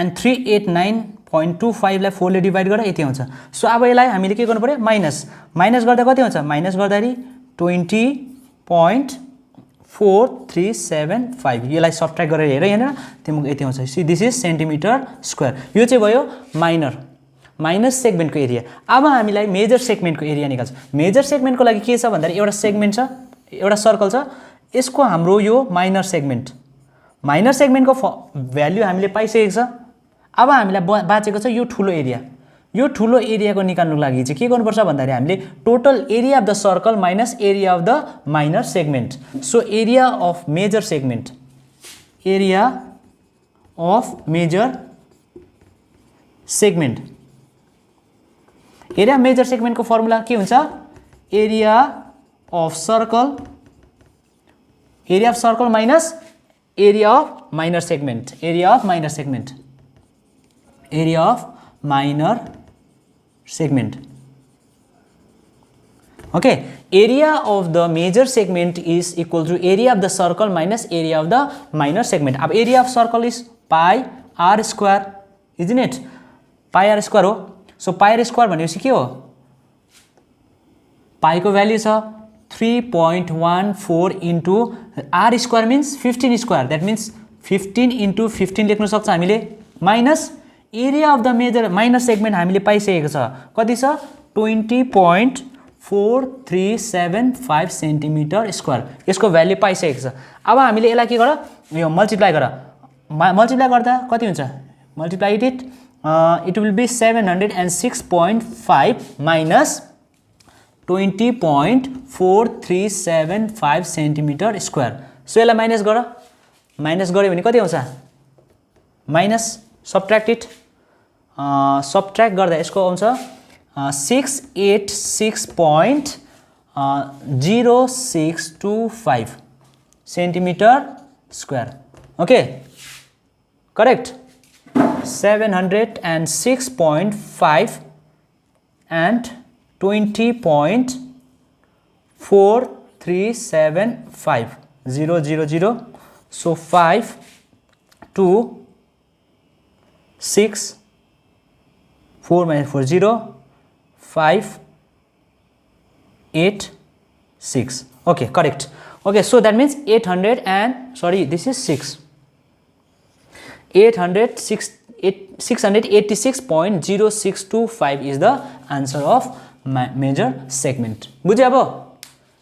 एन्ड 389.25 लाई 4 ले डिवाइड गर यति आउँछ सो अब यसलाई हामीले के गर्नु पर्यो माइनस गर्दा कति हुन्छ माइनस गर्दाखेरि 20.4375 यसलाई सबट्र्याक्ट गरेर हेर यहाँ तिम्रो यति आउँछ see this is centimetre square यो चाहिँ भयो माइनर सेगमेन्ट को एरिया अब हामीलाई मेजर सेगमेन्ट को एरिया निकाल्छ मेजर सेगमेन्ट को लागि के छ भन्दाखेरि एउटा सेगमेन्ट छ एउटा सर्कल छ यसको हाम्रो यो माइनर सेगमेन्ट को भ्यालु हामीले पाइसकेको छ अब हामीलाई बाँचेको छ यो ठुलो एरियाको निकाल्नु लागि चाहिँ के गर्नुपर्छ भन्दाखेरि हामीले total area of the circle minus area of the minor segment so area of major segment area major segment को फर्मुला के हुन्छ area of circle minus area of minor segment okay area of the major segment is equal to area of the circle minus area of the minor segment अब area of circle is pi are square isn't it pi are square हो so pie are square भनेपछि के हो pi को value छ 3.14 into are square means 15 square that means 15 into 15 लेख्न सक्छ हामीले minus area of the major minor segment हामीले पाइसकेको छ कति छ 20.4375 सेन्टिमिटर स्क्वायर यसको भ्यालु पाइसकेको छ अब हामीले यसलाई के गर यो मल्टिप्लाई गर्दा कति हुन्छ multiply it it will be 706.5 minus 20.4375 centimetre square so यसलाई माइनस गऱ्यो भने कति आउँछ माइनस सब्ट्र्याक्ट इट सब्ट्र्याक्ट गर्दा यसको आउँछ 686.0625 centimetre square okay correct 706.5 and 20.4375 000 so 5 2 6 4 minus 4 0 5 8 6 okay correct okay so that means 800 and sorry this is 6 686.0625 is the answer of major segment बुझ्यो अब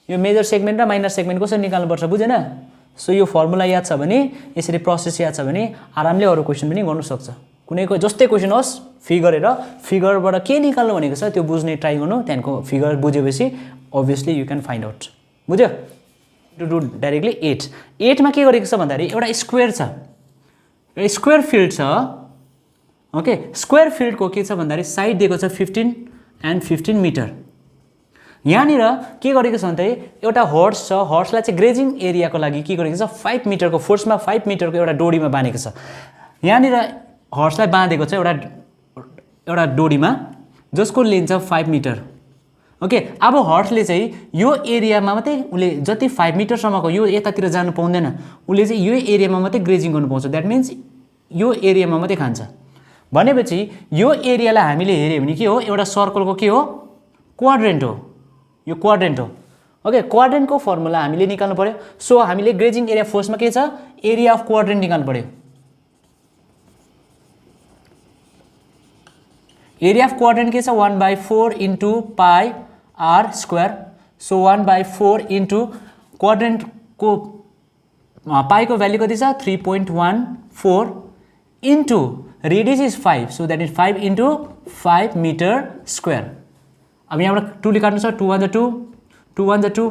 यो मेजर सेगमेन्ट र माइनर सेगमेन्ट कसरी निकाल्नु पर्छ बुझेन सो यो फर्मुला याद छ भने यसरी प्रोसेस याद छ भने आरामले अरु क्वेशन पनि गर्न सक्छ कुनैको जस्तै क्वेशन होस् फिगर फिगरबाट के निकाल्नु भनेको छ त्यो बुझ्ने ट्राई गर्नु त्यहाँको figure बुझेपछि obviously you can find out बुझ्यो to do directly 8 मा के गरेको छ भन्दाखेरि एउटा स्क्वायर छ स्क्वायर फिल्ड छ ओके स्क्वायर फिल्ड को के छ भन्दाखेरि साइड दिएको छ 15 and 15 मिटर यहाँनिर के गरेको छ भन्दै एउटा हर्स छ हर्सलाई चाहिँ ग्रेजिङ एरियाको लागि के गरेको छ 5 मिटरको फोर्समा 5 मिटरको एउटा डोरीमा बाँधेको छ यहाँनिर हर्सलाई बाँधेको छ एउटा डोरीमा जसको लेन्थ छ 5 मिटर ओके अब हर्सले चाहिँ यो एरियामा मात्रै उले जति 5 मिटर सम्मको यो यतातिर जानु पाउँदैन उले चाहिँ यो एरियामा मात्रै ग्रेजिङ गर्नु पाउँछ दैट मीन्स यो एरियामा मात्रै खान्छ भनेपछि यो एरियालाई हामीले हेर्यो भने के हो एउटा सर्कलको के हो क्वाड्रेन्ट हो यो क्वाड्रेन्ट हो ओके क्वाड्रेन्टको फर्मुला हामीले निकाल्नु पर्यो सो हामीले ग्रेजिङ एरिया फोर्समा के छ एरिया अफ क्वाड्रेन्ट निकाल्नु पर्यो एरिया अफ क्वाड्रेन्ट के छ 1/4 into pi r square so 1/4 into quadrant को पाई को भ्यालु कति छ 3.14 into radius is 5 so that is 5 into 5 meter square अब यहाँबाट 2 ले काट्नु छ 2 1 2 2 1 2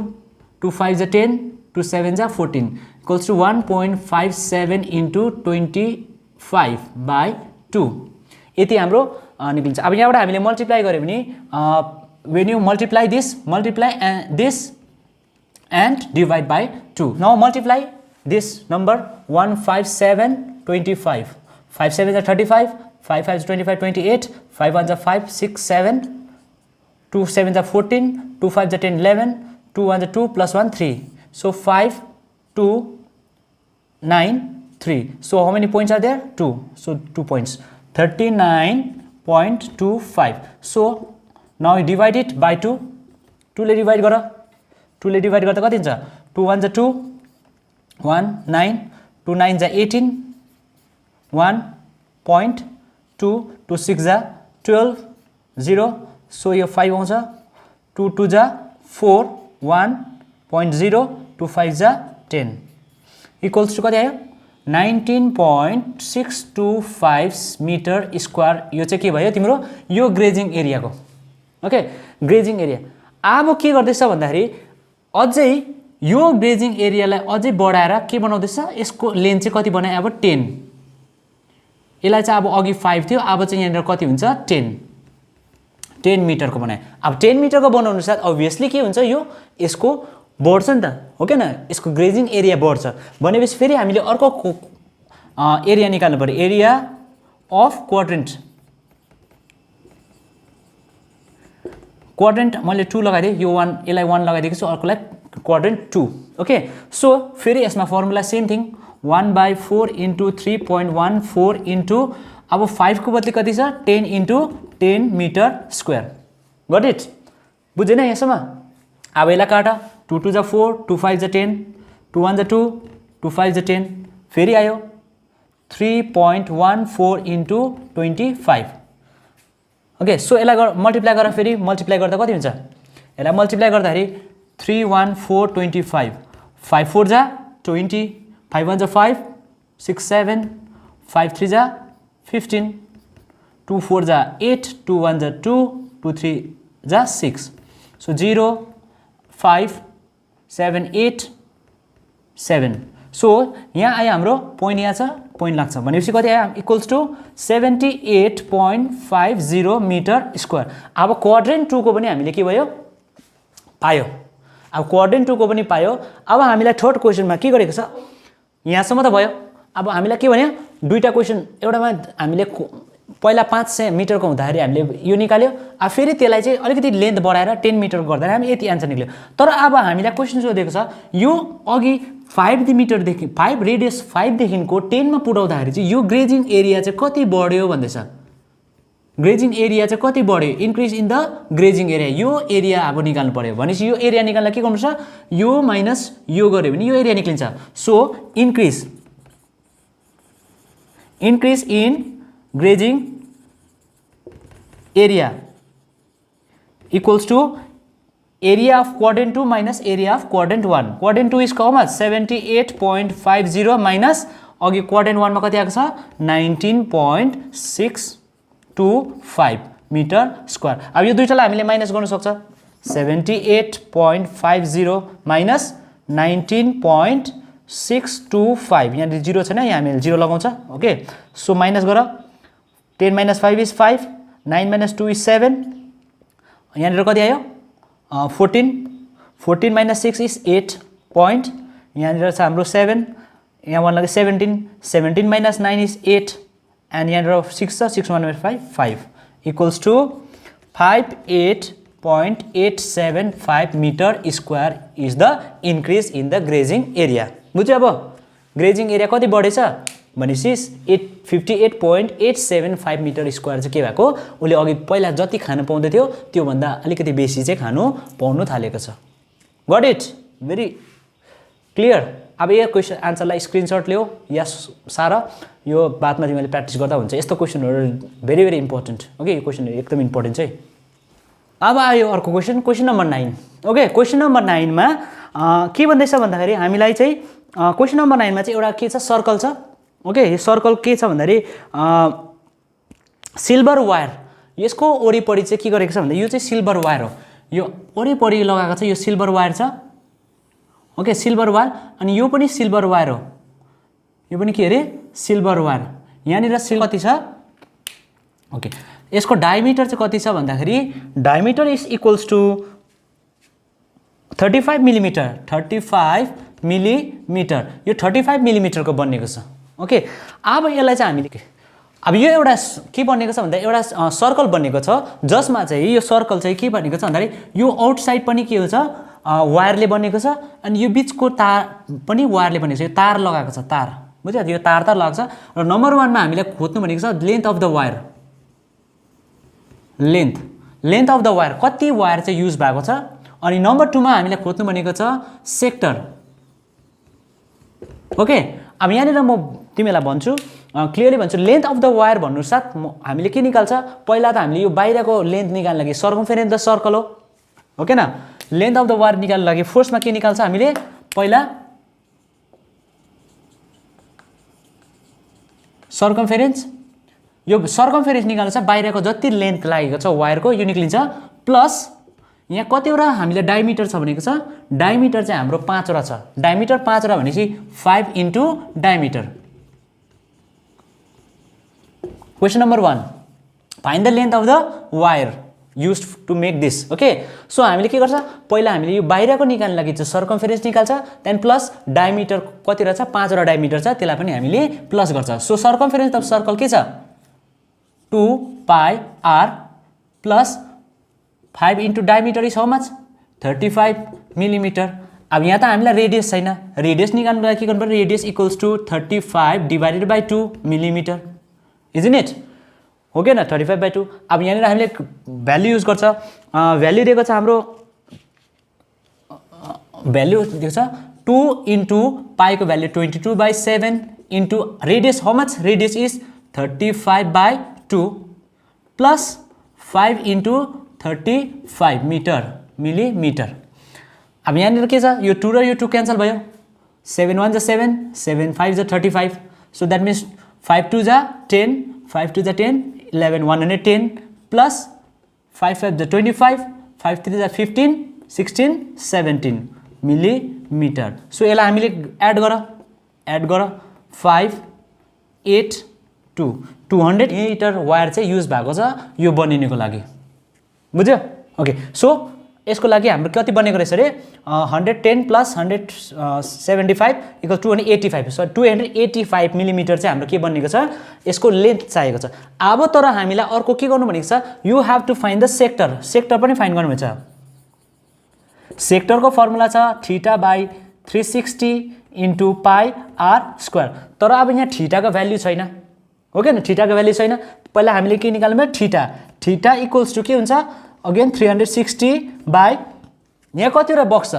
2 5 10 2 7 14 equals to 1.57 into 25/2 यति हाम्रो निक्लिन्छ अब यहाँबाट हामीले मल्टिप्लाई गर्यो भने when you multiply this and divide by 2 now multiply this number 15725 5 7 is 35 5 5 is 25 28 5 1 is 5 6 7 2 7 is 14 2 5 is 10 11 2 1 is 2 plus 1 3 so 5 2 9 3 so how many points are there 2 so 2 points 39.25 so now you divide it by 2 2 ले divide गर 2 ले divide गर्दा कति हुन्छ 2 1 is 2 1 9 2 9 is 18 1.2 2 6 is 12 0 so यो 5 आउँछ 2 2 is 4 1.0 2 5 is 10 equals to कति आयो 19.625 मिटर स्क्वायर यो चाहिँ के भयो तिम्रो यो ग्रेजिङ एरियाको ओके ग्रेजिङ एरिया अब के गर्दैछ भन्दाखेरि अझै यो ग्रेजिङ एरियालाई अझै बढाएर के बनाउँदैछ यसको लेन्थ चाहिँ कति बनाए अब 10 यसलाई चाहिँ अब अघि 5 थियो अब चाहिँ यहाँनिर कति हुन्छ 10 मिटरको बनाए अब 10 मिटरको बनाउनु साथ obviously के हुन्छ यो यसको बढ्छ नि त हो के न यसको ग्रेजिङ एरिया बढ्छ भनेपछि फेरि हामीले अर्को एरिया निकाल्नु पर्यो एरिया अफ क्वाड्रेन्ट क्वाड्रेन्ट मैले 2 लगाइदिए यो 1 यसलाई 1 लगाइदिएको छु अर्कोलाई क्वाड्रेन्ट 2 ओके सो फेरि यसमा formula same thing 1/4 into 3.14 into अब 5 को बदली कति छ 10 into 10 metre square got it बुझेन यसमा अब यसलाई काट 2 2 is 4 2 5 is 10 2 1 is 2 2 5 is 10 फेरि आयो 3.14 into 25 ओके सो यसलाई मल्टिप्लाई गरेर फेरि मल्टिप्लाई गर्दा कति हुन्छ यसलाई मल्टिप्लाई गर्दाखेरि 31425 5 4 जा 20 5 1 जा 5 6 7 5 3 जा 15 2 4 जा 8 2 1 जा 2 2 3 जा 6 so 0 5 7 8 7 so यहाँ आयो हाम्रो पोइन्ट यहाँ छ पोइन्ट लाग्छ भनेपछि कति आयो इक्वल्स टु 78.50 मिटर स्क्वायर। अब क्वाड्रेन्ट 2 को पनि हामीले के भयो पायो। अब क्वाड्रेन्ट 2 को पनि पायो। अब हामीलाई थर्ड क्वेसनमा के गरेको छ यहाँसम्म त भयो। अब हामीलाई के भन्यो दुईटा क्वेसन, एउटामा हामीले पहिला 500 मिटरको हुँदाखेरि हामीले यो निकाल्यो, अब फेरि त्यसलाई चाहिँ अलिकति लेन्थ बढाएर 10 मिटर गर्दा हामी यति आन्सर निक्ल्यो। तर अब हामीलाई क्वेसन सोधेको छ यो अघि 5 मिटरदेखि 5 रेडियस 5 देखिको 10 मा पुर्याउँदाखेरि चाहिँ यो ग्रेजिङ एरिया चाहिँ कति बढ्यो भन्दैछ। ग्रेजिङ एरिया चाहिँ कति बढ्यो, इन्क्रिज इन द ग्रेजिङ एरिया। यो एरिया अब निकाल्नु पर्यो भनेपछि यो एरिया निकाल्न के गर्नुपर्छ यो माइनस यो गर्यो भने यो एरिया निक्लिन्छ। So increase in grazing area equals to area of quadrant 2 minus area of quadrant 1. Quadrant 2 is how much 78.50 minus अघि quadrant 1 मा कति आएको छ 19.625 मिटर स्क्वायर। अब यो दुईटालाई हामीले माइनस गर्न सक्छ 78.50 माइनस 19.625 यहाँ 0 छैन, यहाँ हामीले 0 लगाउँछ। ओके सो माइनस गर 10 minus 5 is 5, 9 minus 2 is 7, यहाँ कति आयो 14 minus 6 is 8 point, यहाँ छ हाम्रो 7, यहाँ 1 लगे 17 minus 9 is 8 and यहाँ 6 छ 6 1 5 5 equals to 58.875 meter square is the increase in the grazing area. बुझ्यो अब ग्रेजिङ एरिया कति बढेछ भनेपछि 58.875 मिटर स्क्वायर चाहिँ के भएको उले अघि पहिला जति खान पाउँदै थियो त्यो भन्दा अलिकति बेसी चाहिँ खानु पाउनु थालेको छ। Got it very clear. अब यो क्वेशन आन्सरलाई स्क्रिनशट लियो या सारा यो बादमा तिमीले प्र्याक्टिस गर्दा हुन्छ। यस्तो क्वेशनहरु भेरी भेरी इम्पोर्टेन्ट। ओके यो क्वेशन एकदम इम्पोर्टेन्ट चाहिँ। अब आयो अर्को question, question number 9। Okay question number 9 मा के भन्दैछ भन्दाखेरि हामीलाई चाहिँ क्वेशन नम्बर 9 मा चाहिँ एउटा के छ सर्कल छ। ओके यो सर्कल के छ भन्दाखेरि सिल्भर वायर यसको वरिपरि चाहिँ के गरेको छ भन्दा यो चाहिँ सिल्भर वायर हो, यो वरिपरि लगाएको छ यो सिल्भर वायर छ। ओके सिल्भर वायर अनि यो पनि सिल्भर वायर हो, यो पनि के अरे सिल्भर वायर। यहाँनिर सिल्भर कति छ ओके यसको डायमिटर चाहिँ कति छ भन्दाखेरि diameter is equals to 35 millimetre 35 millimetre. यो 35 मिलिमिटर को बनेको छ। ओके अब यसलाई चाहिँ हामीले अब यो एउटा के बनेको छ भन्दा एउटा सर्कल बनेको छ जसमा चाहिँ यो सर्कल चाहिँ के बनेको छ भन्दाखेरि यो आउटसाइड पनि के हो छ वायरले बनेको छ अनि यो बीचको तार पनि वायरले बनेको छ। यो तार लगाएको छ तार, बुझ्यो यो तार लगाएको छ। र नम्बर 1 मा हामीले खोज्नु भनेको छ length of the wire, length of the wire कति वायर चाहिँ युज भएको छ। अनि नम्बर 2 मा हामीले खोज्नु भनेको छ सेक्टर। ओके अब यहाँनिर म तिमीलाई भन्छु क्लियरली भन्छु लेन्थ अफ द वायर भन्नु साथ हामीले के निकाल्छ पहिला त हामीले यो बाहिरको लेन्थ निकाल्न लागि सर्कमफेरेन्स द सर्कल हो। ओके न लेन्थ अफ द वायर निकाल्न लागि फर्स्टमा के निकाल्छ हामीले पहिला सर्कमफेरेन्स। यो सर्कमफेरेन्स निकाल्छ बाहिरको जति लेन्थ लागेको छ वायरको यो निक्लिन्छ प्लस यहाँ कतिवटा हामीले डायमिटर छ भनेको छ डायमिटर चाहिँ हाम्रो 5 वटा छ। डायमिटर 5 वटा भनेपछि 5 into diameter. Question number 1 find the length of the wire used to make this. Okay so हामीले के गर्छ पहिला हामीले यो बाहिरको निकाल्न लागि चाहिँ सर्कमफेरेन्स निकाल्छ देन प्लस डायमिटर कति रहेछ 5 वटा डायमिटर छ त्यसलाई पनि हामीले प्लस गर्छ। सो सर्कमफेरेन्स अफ सर्कल के छ 2 pi r plus 5 into diameter is how much 35 millimetre. अब यहाँ त हामीलाई रेडियस छैन, रेडियस निकाल्नु लागि के गर्नु पर्यो radius equals to 35 divided by 2 millimetre isn't it हो कि न 35/2। अब यहाँनिर हामीले भ्यालु युज गर्छ भ्यालु दिएको छ हाम्रो भ्यालु दिएको छ 2 इन्टु पाईको value 22/7 into radius how much radius is 35/2 plus 5 into 35 millimetre. अब यहाँनिर के छ यो 2 र यो 2 क्यान्सल भयो 7 1 जा 7 7 5 जा 35 सो द्याट मिन्स 5 2 जा 10 5 2 जा 10 11 110 प्लस 5 5 जा 25 5 3 जा 15 16 17 मिलिमिटर। सो यसलाई हामीले एड गर 5 282 200 मिटर वायर चाहिँ युज भएको छ यो बनिनको लागि बुझ्यो ओके सो यसको लागि हाम्रो कति बनेको रहेछ रे 110 प्लस 175 इक्वल 285 सो 285 मिलिमिटर चाहिँ हाम्रो के बनेको छ यसको लेन्थ चाहिएको छ अब तर हामीलाई अर्को के गर्नु भनेको छ you have to find the sector sector पनि फाइन्ड गर्नु पर्छ सेक्टरको फर्मुला छ θ/360 इन्टु पाई आर स्क्वायर तर अब यहाँ थीटाको भ्यालु छैन हो के न थीटाको भ्यालु छैन पहिला हामीले के निकाल्नु पर्यो थीटा इक्वल्स टु के हुन्छ अगेन 360 बाई यहाँ कतिवटा बक्स छ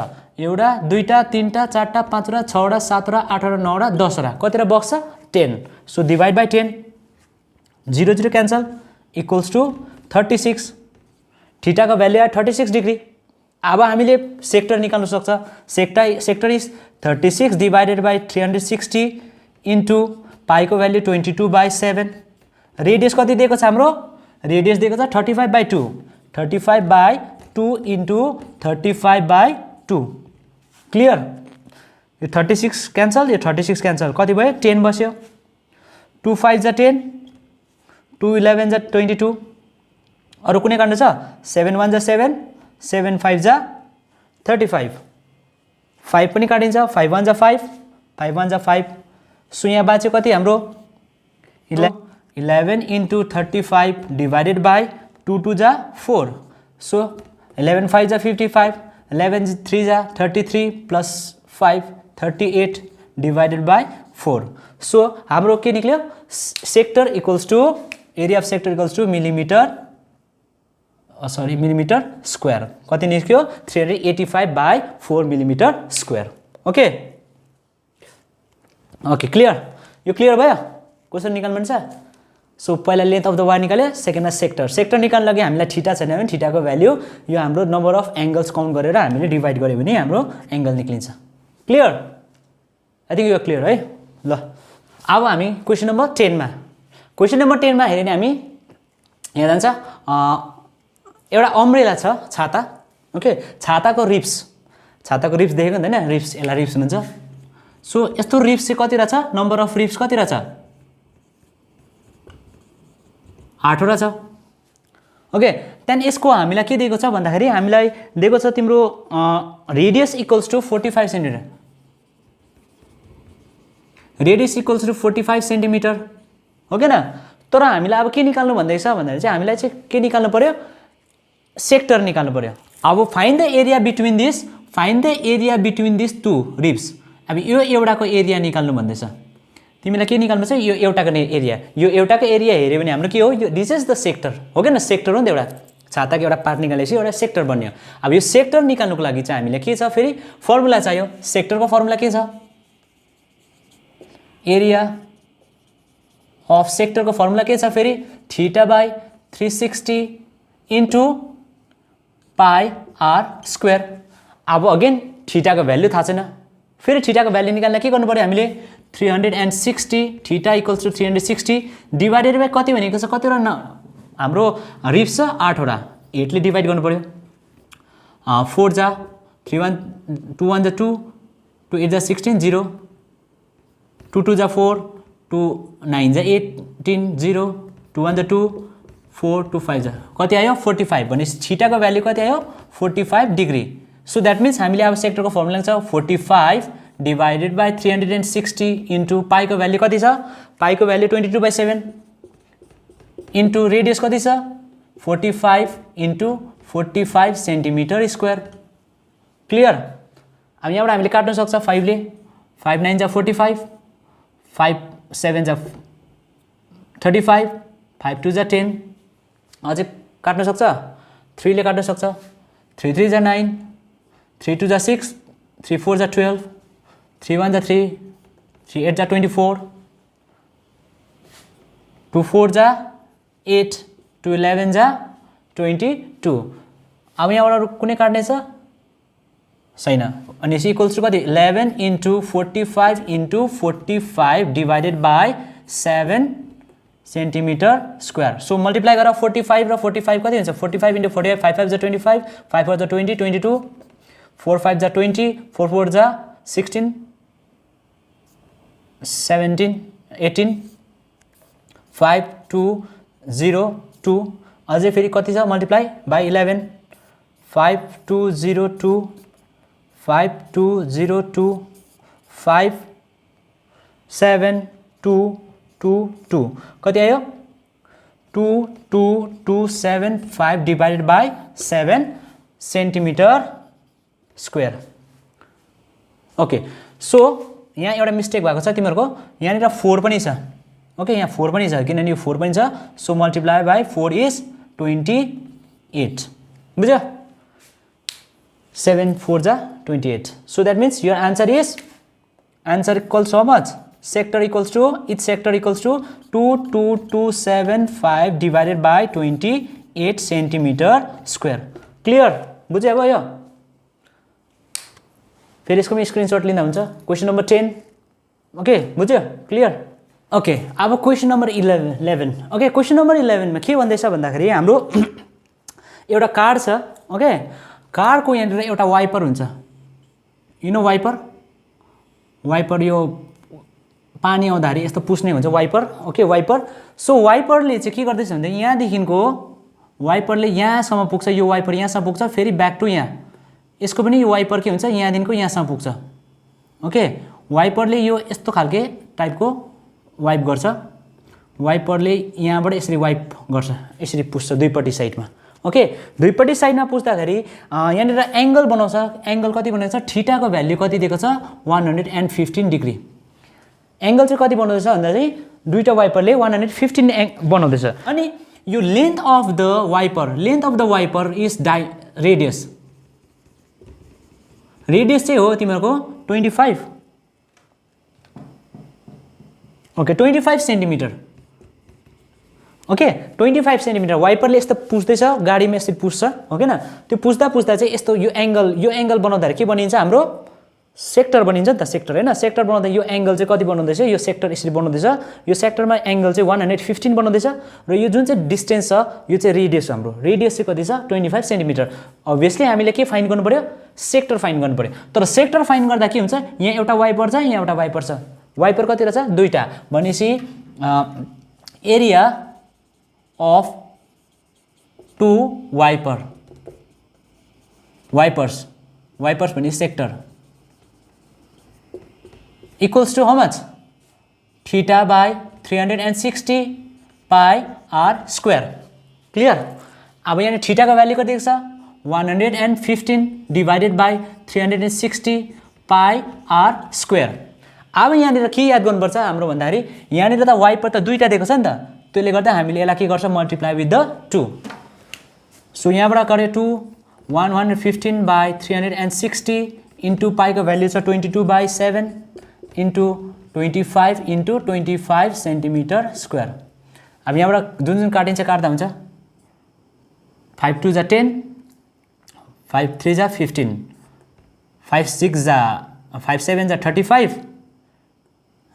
एउटा दुईटा तीनटा चारटा पाँचवटा छवटा सातवटा आठवटा नौवटा दसवटा कतिवटा बक्स छ 10 so divide by 10 0 0 cancel equals to 36 थीटाको भ्यालु आयो 36 डिग्री अब हामीले सेक्टर निकाल्नु सक्छ sector is 36 divided by 360 into पाईको भ्यालु 22/7 रेडियस कति दिएको छ हाम्रो रेडियस दिएको छ 35/2 35/2 इन्टु 35/2 क्लियर यो 36 क्यान्सल यो 36 क्यान्सल कति भयो 10 बस्यो 2 5 जा 10 2 11 जा 22 अरु कुनै काट्नु छ 7 1 जा 7 7 5 जा 35 5 पनि काटिन्छ 5 1 जा 5 5 1 जा 5 सो यहाँ बाँच्यो कति हाम्रो 11 इन्टु 35 डिवाइडेड बाई 2 2 जा 4 सो 11 5 जा 55 11 3 जा 33 प्लस 5 38 डिवाइडेड बाई 4 सो हाम्रो के निक्ल्यो sector equals to area of sector equals to millimetre millimetre square कति निस्क्यो 385/4 millimetre square okay okay clear यो क्लियर भयो क्वेसन निकाल्नु पर्छ सो पहिला लेन्थ अफ द वायर निकाल्यो सेकेन्डमा सेक्टर निकाल्नु लागि हामीलाई थीटा छैन भने थीटाको भ्यालु यो हाम्रो नम्बर अफ एंगल्स काउन्ट गरेर हामीले डिवाइड गर्यो भने हाम्रो एंगल निक्लिन्छ क्लियर आई थिंक यो क्लियर है ल अब हामी क्वेसन नम्बर 10 मा हेर्यो भने हामी यहाँ जान्छ एउटा अम्ब्रेला छ छाता ओके छाताको रिप्स देखेको हुँदैन रिप्स यसलाई रिप्स भन्छ सो यस्तो रिप्स चाहिँ कति रहेछ नम्बर अफ रिप्स कति रहेछ 8 वटा छ ओके त्यहाँदेखि यसको हामीलाई के दिएको छ भन्दाखेरि हामीलाई दिएको छ तिम्रो radius equals to 45 centimetre radius equals to 45 centimetre हो के न तर हामीलाई अब के निकाल्नु भन्दैछ भन्दाखेरि चाहिँ हामीलाई चाहिँ के निकाल्नु पर्यो सेक्टर निकाल्नु पर्यो अब find the area between this two rips अब यो एउटाको एरिया निकाल्नु भन्दैछ तिमीलाई के निकाल्नु छ यो एउटाको एरिया हेर्यो भने हाम्रो के हो यो दिस इज द सेक्टर हो के न सेक्टर हो नि त एउटा छाताको एउटा पार्ट निकालेपछि एउटा सेक्टर बन्यो अब यो सेक्टर निकाल्नुको लागि चाहिँ हामीले के छ फेरि फर्मुला चाहियो सेक्टरको फर्मुला के छ एरिया अफ सेक्टरको फर्मुला के छ फेरि θ/360 इन्टु पाई आर स्क्वायर अब अगेन थीटाको भ्यालु थाहा छैन फेरि थीटाको भ्यालु निकाल्न के गर्नु पर्यो हामीले 360 theta equals to 360 divided by कति भनेको छ कतिवटा हाम्रो रिप्स छ 8 वटा 8 ले डिवाइड गर्नु पर्यो 4 जा 3 1 2 1 जा 2 2 8 जा 16 0 2 2 जा 4 2 9 जा 18 0 2 1 जा 2 4 2 5 जा कति आयो 45 भनेपछि थीटाको भ्यालु कति आयो 45 डिग्री सो द्याट मिन्स हामीले अब सेक्टरको फर्मुला छ 45 डिवाइडेड बाई 360 इन्टु पाईको भ्यालु कति छ पाईको भ्यालु 22/7 इन्टु रेडियस कति छ 45 इन्टु 45 सेन्टिमिटर स्क्वायर क्लियर अब यहाँबाट हामीले काट्न सक्छ 5 ले 5 9 जा 45 5 7 जा 35 5 2 जा 10 अझै काट्न सक्छ 3 ले काट्न सक्छ 3 3 जा 9 3 2 जा 6 3 4 जा 12 3 1 जा 3 3 8 जा 24 2 4 जा 8 2 11 जा 22 अब यहाँबाट कुनै काट्ने छ छैन अनि इक्वल्स टु कति 11 into 45 into 45 divided by 7 centimetre square so multiply गरेर 45 र 45 कति हुन्छ 45 इन्टु 45 5 5 जा 25 5 4 जा 20 22 4 5 जा 20 4 4 जा 16 17 18 5202 अझै फेरि कति छ मल्टिप्लाई बाई 11 5202 5202 57222 कति आयो 22275 divided by 7 centimetre square okay so यहाँ एउटा मिस्टेक भएको छ तिमीहरुको यहाँनिर 4 पनि छ ओके यहाँ 4 पनि छ किनभने यो 4 पनि छ सो मल्टिप्लाई बाई 4 इज 28 बुझ्यो 7 4 जा 28 so that means your answer equals how much sector equals to each sector equals to 22275 divided by 28 centimeter square clear बुझ्यो अब यो फेरि यसको स्क्रिनशट लिँदा हुन्छ क्वेशन नम्बर 10 ओके बुझ्यो क्लियर ओके अब question number 11 okay question number 11 मा के भन्दैछ भन्दाखेरि हाम्रो एउटा कार छ ओके कारको यहाँनिर एउटा वाइपर हुन्छ यु नो वाइपर यो पानी आउँदाखेरि यस्तो पुस्ने हुन्छ वाइपर ओके वाइपर सो वाइपरले चाहिँ के गर्दैछ भन्दा यहाँदेखिको वाइपरले यहाँसम्म पुग्छ यो वाइपर यहाँसम्म पुग्छ फेरि ब्याक टु यहाँ यसको पनि यो वाइपर के हुन्छ यहाँदेखिको यहाँसम्म पुग्छ ओके वाइपरले यो यस्तो खालके टाइपको वाइप गर्छ वाइपरले यहाँबाट यसरी वाइप गर्छ यसरी पुस्छ दुईपट्टि साइडमा ओके दुईपट्टि साइडमा पुस्दाखेरि यहाँनिर एंगल बनाउँछ एंगल कति बनाउँछ थीटाको भ्यालु कति दिएको छ 115 डिग्री एंगल चाहिँ कति बनाउँदैछ भन्दा चाहिँ दुईटा वाइपरले 115 बनाउँदैछ अनि यो length of the wiper is radius चाहिँ हो तिमीहरुको 25 ओके 25 सेन्टिमिटर ओके 25 सेन्टिमिटर वाइपरले यस्तो पुस्दैछ गाडीमा यसरी पुस्छ ओके न त्यो पुस्दा चाहिँ यस्तो यो एंगल बनाउँदा के बनिन्छ हाम्रो सेक्टर बनिन्छ नि त सेक्टर हैन सेक्टर बनाउँदा यो एंगल चाहिँ कति बनाउँदैछ यो सेक्टर यसरी बनाउँदैछ यो सेक्टरमा एंगल चाहिँ 115 बनाउँदैछ र यो जुन चाहिँ डिस्टेन्स छ यो चाहिँ रेडियस हाम्रो रेडियस चाहिँ कति छ 25 सेन्टिमिटर अभियसली हामीले के फाइन्ड गर्नु पर्यो सेक्टर फाइन्ड गर्नु पर्यो तर सेक्टर फाइन्ड गर्दा के हुन्छ यहाँ एउटा वाइपर छ यहाँ एउटा वाइपर छ वाइपर कति रहेछ दुईटा भनेपछि एरिया of two wipers भने sector equals to how much theta by 360 pi r square clear अब यहाँ थीटा को भ्यालु कति छ 115 divided by 360 pi r square अब यहाँनिर के याद गर्नुपर्छ हाम्रो भन्दाखेरि यहाँनिर त वाइपर त दुईटा दिएको छ नि त त्यसले गर्दा हामीले यसलाई के गर्छ मल्टिप्लाई विथ द 2 सो यहाँबाट गरे 2 115 बाइ 360 इन्टु पाई को भ्यालु छ 22/7 इन्टु 25 इन्टु 25 सेन्टिमिटर स्क्वायर अब यहाँबाट जुन काटिन्छ काट्दा हुन्छ 5 2 जा 10 5 3 जा 15 5 6 जा 5 7 जा 35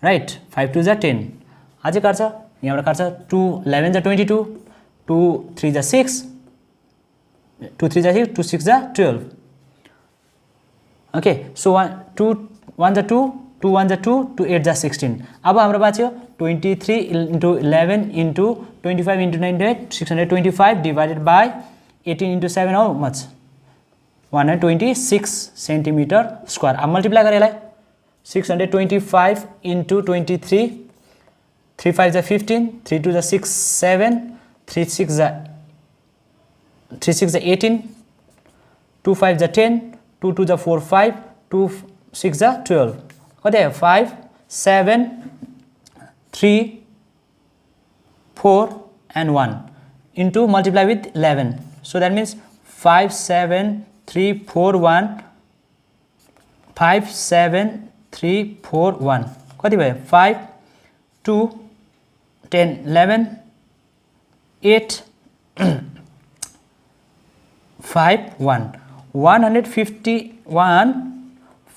राइट 5 2 जा 10 अझै काट्छ यहाँबाट काट्छ 2 11 जा 22 2 3 जा 6 2 3 जा 6 2 6 जा 12 ओके सो 2 1 जा 2 2 1 जा 2 2 8 जा 16 अब हाम्रो बाँच्यो 23 into 11 into 25 into 98 625 divided by 18 into 7 how much 126 centimetre square अब मल्टिप्लाई गरेर यसलाई 625 इन्टु 23 3 5 जा 15 3 2 जा 6 7 3 6 जा 18 2 5 जा 10 2 2 जा 4 5 2 6 जा 12 कति आयो 5 7 3 4 and 1 into multiply with 11 so that means 5 7 3 4 1 5 7 3 4 1 कति भयो 5 2 10 11 8 5 1 151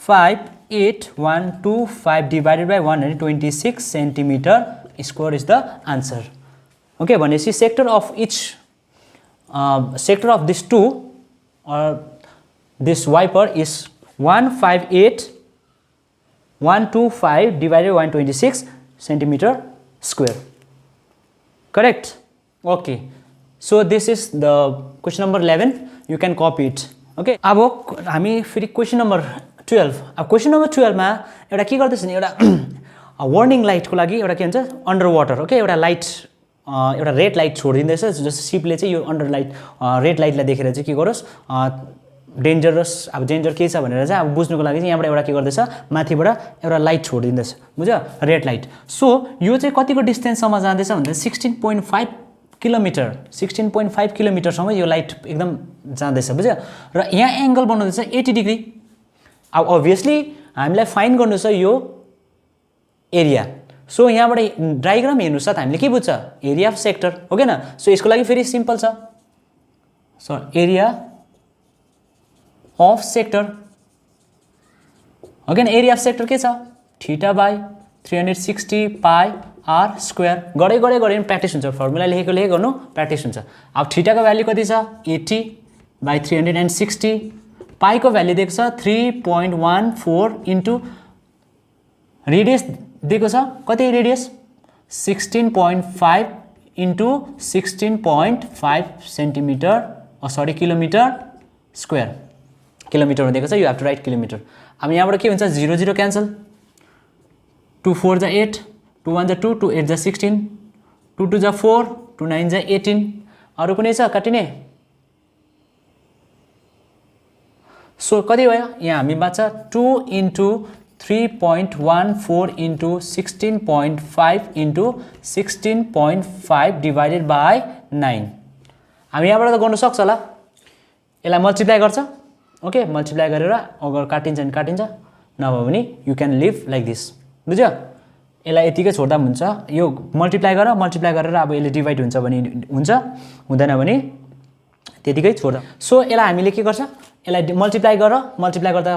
5 8 1 2 5 divided by 126 centimeter square is the answer. Okay, भनेपछि sector of each sector of this two or this wiper is 158 125 divided by 126 centimeter square. Correct? Okay. So this is the question number 11. You can copy it. Okay. अब हामी फेरि question number 12. अब question number 12 मा एउटा के गर्दैछ नि एउटा वार्निङ लाइटको लागि एउटा के भन्छ अन्डर वाटर. ओके, एउटा लाइट एउटा रेड लाइट छोडिदिँदैछ जस्तो सिपले चाहिँ यो अन्डर लाइट रेड लाइटलाई देखेर चाहिँ के गरोस् डेन्जरस अब डेन्जर के छ भनेर चाहिँ अब बुझ्नुको लागि चाहिँ यहाँबाट एउटा के गर्दैछ माथिबाट एउटा लाइट छोडिदिँदैछ बुझ्यो रेड लाइट. सो यो चाहिँ कतिको डिस्टेन्ससम्म जाँदैछ भन्दा 16.5 किलोमिटर 16.5 किलोमिटरसम्म यो लाइट एकदम जाँदैछ बुझ्यो. र यहाँ एङ्गल बनाउँदैछ 80 डिग्री. अब अभियसली हामीलाई फाइन्ड गर्नु छ यो एरिया. सो यहाँबाट डायग्राम हेर्नु साथ हामीले के बुझ्छ एरिया अफ सेक्टर हो कि न. सो यसको लागि फेरि सिम्पल छ. सो एरिया अफ सेक्टर हो कि न. एरिया अफ सेक्टर के छ theta by 360 pi are square. गरे पनि प्र्याक्टिस हुन्छ. फर्मुला लेखेको गर्नु प्र्याक्टिस हुन्छ. अब थीटाको भ्याल्यु कति छ 80 बाई 360. पाईको भ्याल्यु दिएको छ 3.14 इन्टु रेडियस दिएको छ कति radius 16.5 into 16.5 centimetre sorry kilometre square. किलोमिटरमा दिएको छ. You have to write kilometre. अब यहाँबाट के हुन्छ 0 0 क्यान्सल. 2 4 जा 8 2 1 जा 2 2 8 जा 16 2 2 जा 4 2 9 जा 18. अरू कुनै छ काटिने. सो कति भयो यहाँ हामी बाँच्छ 2 into 3.14 into 16.5 into 16.5 divided by 9. हामी यहाँबाट त गर्नु सक्छ होला. यसलाई मल्टिप्लाई गर्छ. ओके, मल्टिप्लाई गरेर अगर काटिन्छ भने काटिन्छ नभए भने you can leave like this. बुझ्यो. यसलाई यतिकै छोड्दा पनि हुन्छ. यो मल्टिप्लाई गरेर अब यसले डिभाइड हुन्छ भने हुन्छ हुँदैन भने त्यतिकै छोड्दा. सो यसलाई हामीले के गर्छ यसलाई मल्टिप्लाई गर्दा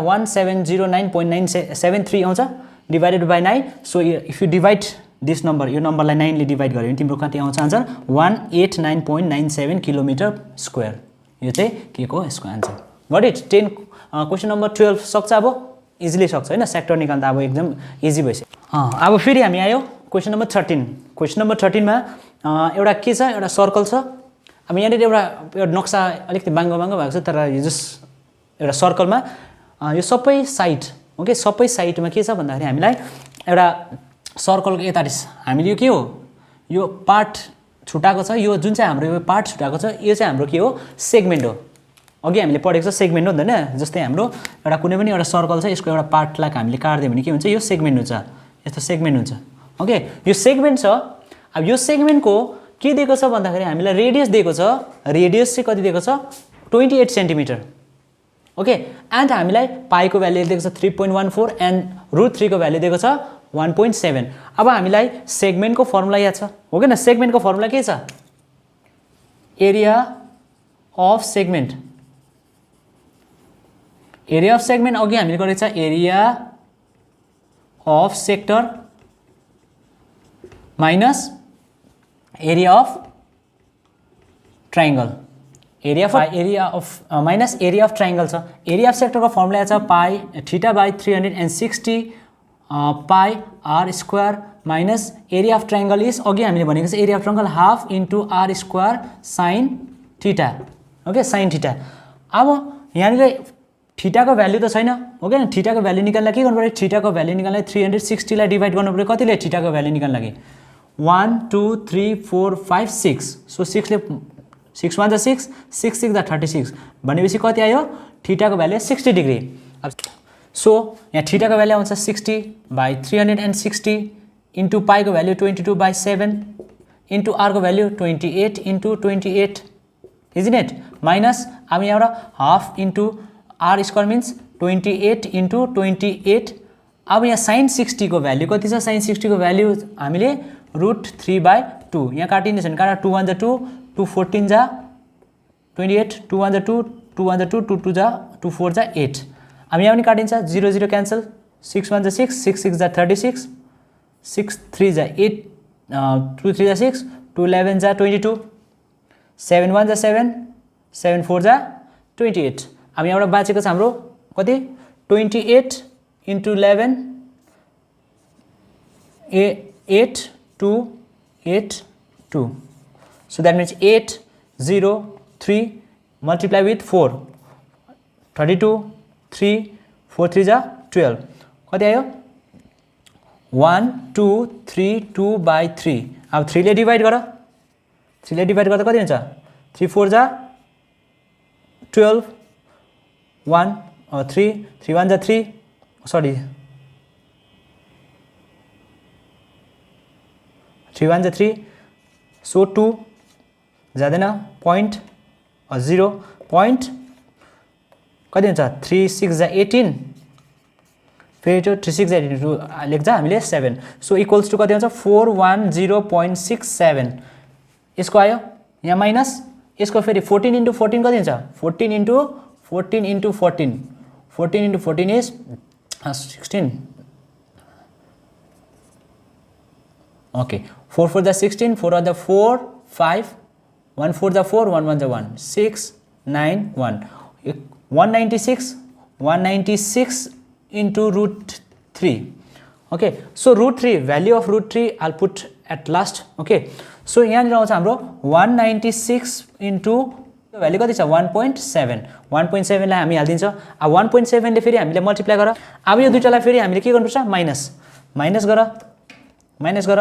1709.973 आउँछ divided by 9. So if you divide this number यो नम्बरलाई 9 ले डिभाइड गर्यो भने तिम्रो कति आउँछ आन्सर 189.97 किलोमिटर स्क्वायर. यो चाहिँ के को यसको answer. Got it. 10 question number 12 सक्छ. अब इजिली सक्छ होइन. सेक्टर निकाल्दा अब एकदम इजी भइसक्यो. अब फेरि हामी आयो क्वेसन नम्बर 13. क्वेसन नम्बर 13 मा एउटा के छ एउटा सर्कल छ. अब यहाँनिर एउटा नक्सा अलिकति बाङ्गो भएको छ तर यो जस्ट एउटा सर्कलमा यो सबै साइड ओके सबै साइडमा के छ भन्दाखेरि हामीलाई एउटा सर्कलको यतापट्टि हामीले यो के हो यो पार्ट छुटाएको छ. यो जुन चाहिँ हाम्रो यो पार्ट छुटाएको छ यो चाहिँ हाम्रो के हो सेगमेन्ट हो. अघि हामीले पढेको छ सेगमेन्ट हो नि त. जस्तै हाम्रो एउटा कुनै पनि एउटा सर्कल छ यसको एउटा पार्टलाई हामीले काट्दियो भने के हुन्छ यो सेगमेन्ट हुन्छ. यस्तो सेगमेन्ट हुन्छ. ओके, यो सेगमेन्ट छ. अब यो सेगमेन्टको के दिएको छ भन्दाखेरि हामीलाई रेडियस दिएको छ. रेडियस चाहिँ कति दिएको छ 28 सेन्टिमिटर. ओके, एन्ड हामीलाई पाईको भ्याल्यु दिएको छ 3.14 एन्ड √3 को भ्याल्यु दिएको छ 1.7. अब हामीलाई सेगमेन्टको फर्मुला याद छ हो कि न. सेगमेन्टको फर्मुला के छ area of segment. Area of segment अघि हामीले गरेको छ area of sector minus area of triangle. Area of minus area of triangle छ. एरिया अफ सेक्टरको फर्मुला छ pi theta by 360 pi are square minus area of triangle is अघि हामीले भनेको छ area of triangle half into are square sine theta. Okay, sine theta. अब यहाँनिर थीटाको value त छैन हो कि. थीटाको भ्याल्यु निकाल्दा के गर्नु पऱ्यो थीटाको भ्याल्यु निकाल्दा 360 लाई डिभाइड गर्नु पऱ्यो. कतिले थीटाको भ्याल्यु निकाल्न लागि 1 2 3 4 5 6. सो 6 ले 6 1 जा 6 6 6 जा 36 भनेपछि कति आयो थीटाको भ्याल्यु 60 डिग्री. सो यहाँ थीटाको भ्याल्यु आउँछ 60 बाई 360 इन्टु पाईको भ्याल्यु 22/7 इन्टु आरको value 28 into 28 is it minus अब यहाँबाट half into are square means 28 into 28. अब यहाँ साइन 60 को भ्याल्यु कति छ साइन 60 को भ्याल्यु हामीले √3/2 यहाँ काटिन्छ भने काटा 2 1 जा 2 2 14 जा 28 2 1 जा 2 2 1 जा 2 2 2 जा 2 4 जा 8. अब यहाँ पनि काटिन्छ 0 0 क्यान्सल 6 1 जा 6 6 6 जा 36 6 3 जा 8 2 3 जा 6 2 11 जा 22 7 1 जा 7 7 4 जा 28. अब यहाँबाट बाँचेको छ हाम्रो कति 28 into 11 8 2 8 2 So that means 8 0 3 multiply with 4 32 3 4 3 जा 12 कति आयो 1 2 3 2 by 3 अब 3 ले डिवाइड गर 3 ले डिवाइड गर्दा कति हुन्छ 3 4 जा 12 1 3 3 1 जा 3 सरी 3 1 जा 3 सो 2 जाँदैन point 0 point कति हुन्छ 3 6 जा 18 फेरि त्यो 3 6 जा 18 लेख्छ हामीले 7 सो इक्वल्स टु कति हुन्छ 410.67 यसको आयो यहाँ माइनस यसको फेरि 14 into 14 कति हुन्छ 14 into 14 into 14 14 into 14 is 16 okay 4 4 the 16 4 are the 4 5 1 4 the 4 1 1 the 1 6 9 1 196 into root 3 okay so root 3 value of root 3 I'll put at last okay so यहाँ आउँछ हाम्रो 196 into भ्यालु कति छ 1.7 1.7 लाई हामी हाल्दिन्छ अब 1.7 ले फेरि हामीले मल्टिप्लाई गर अब यो दुईटालाई फेरि हामीले के गर्नुपर्छ माइनस गर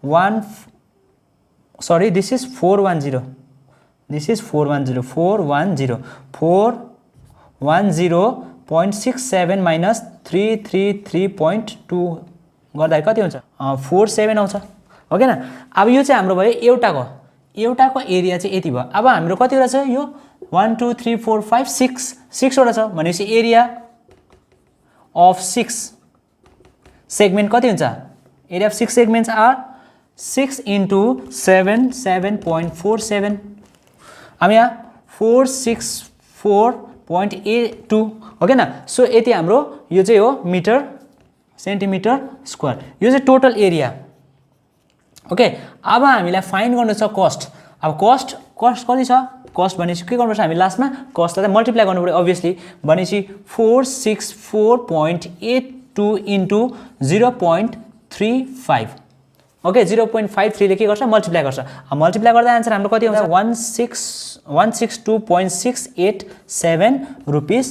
1 sorry this is 410 this is 410 410.67 minus 333.2 गर्दा कति हुन्छ 47 आउँछ ओके न अब यो चाहिँ हाम्रो भयो एउटाको एरिया चाहिँ यति भयो अब हाम्रो कतिवटा छ यो 1 2 3 4 5 6 वटा छ भनेपछि एरिया अफ 6 सेगमेन्ट कति हुन्छ area of 6 segments are 6 into 7 7.47 अब यहाँ 464.82 ओके न सो यति हाम्रो यो चाहिँ हो मिटर सेन्टिमिटर स्क्वायर यो चाहिँ टोटल एरिया ओके अब हामीलाई फाइन्ड गर्नु छ कस्ट अब कस्ट कति छ कस्ट भनेपछि के गर्नुपर्छ हामी लास्टमा कस्टलाई मल्टिप्लाई गर्नु पर्यो अभियसली भनेपछि 464.82 into 0.35 ओके 0.53 ले के गर्छ मल्टिप्लाई गर्छ अब मल्टिप्लाई गर्दा आन्सर हाम्रो कति आउँछ 162.687 रुपीस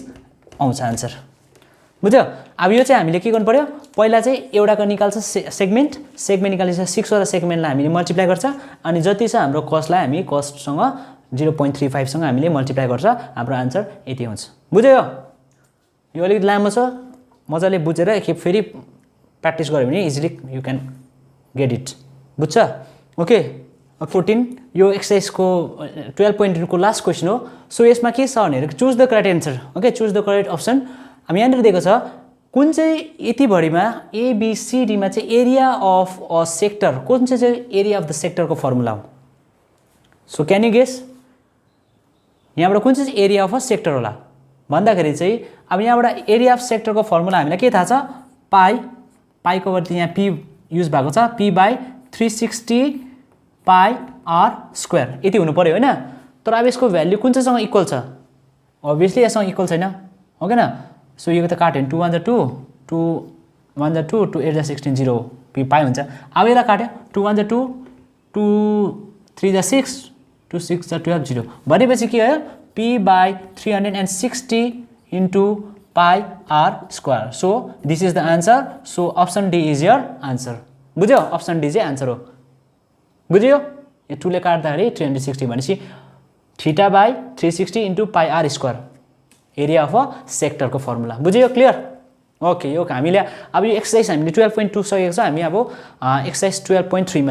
आउँछ आन्सर बुझ्यो अब यो चाहिँ हामीले के गर्नु पर्यो पहिला चाहिँ एउटाको निकाल्छ सेगमेन्ट निकालेपछि 6 वटा सेगमेन्टलाई हामीले मल्टिप्लाई गर्छ अनि जति छ हाम्रो कस्टलाई हामी कस्टसँग 0.35 सँग हामीले मल्टिप्लाई गर्छ हाम्रो आन्सर यति हुन्छ बुझ्यो यो अलिकति लामो छ मजाले बुझेर एकखेप फेरि प्र्याक्टिस गर्यो भने easily you can get it बुझ्छ ओके 14 यो एक्सरसाइजको 12.2 को लास्ट क्वेसन हो सो यसमा के छ भनेर choose the correct answer okay choose the correct option हामी यहाँनिर दिएको छ कुन चाहिँ यति भरिमा ABCD मा चाहिँ एरिया अफ अ सेक्टर कुन चाहिँ एरिया अफ द सेक्टरको फर्मुला हो सो क्यान यु गेस यहाँबाट कुन चाहिँ एरिया अफ अ सेक्टर होला भन्दाखेरि चाहिँ अब यहाँबाट एरिया अफ सेक्टरको फर्मुला हामीलाई के थाहा छ पाईको बदली यहाँ p युज भएको छ p/360 पाई r स्क्वायर यति हुनु पर्यो हैन तर अब यसको भ्यालु कुन चाहिँसँग इक्वल छ अभियसली यससँग इक्वल छैन हो के न सो यो त काट्यो 2 1 2 2 1 2 2 8 16 0 p पाई हुन्छ अब यसलाई काट्यो 2 1 2 2 3 6 2 6 12 0 भनेपछि के हो p/360 into pi r square so this is the answer so option D is your answer बुझ्यो अप्सन डी चाहिँ आन्सर हो बुझ्यो यो 2 ले काट्दाखेरि 360 भनेपछि θ/360 into pi r square area of a सेक्टरको फर्मुला बुझ्यो क्लियर ओके यो हामीले अब यो एक्सरसाइज हामीले 12.2 सकेको छ हामी अब एक्सरसाइज 12.3 मा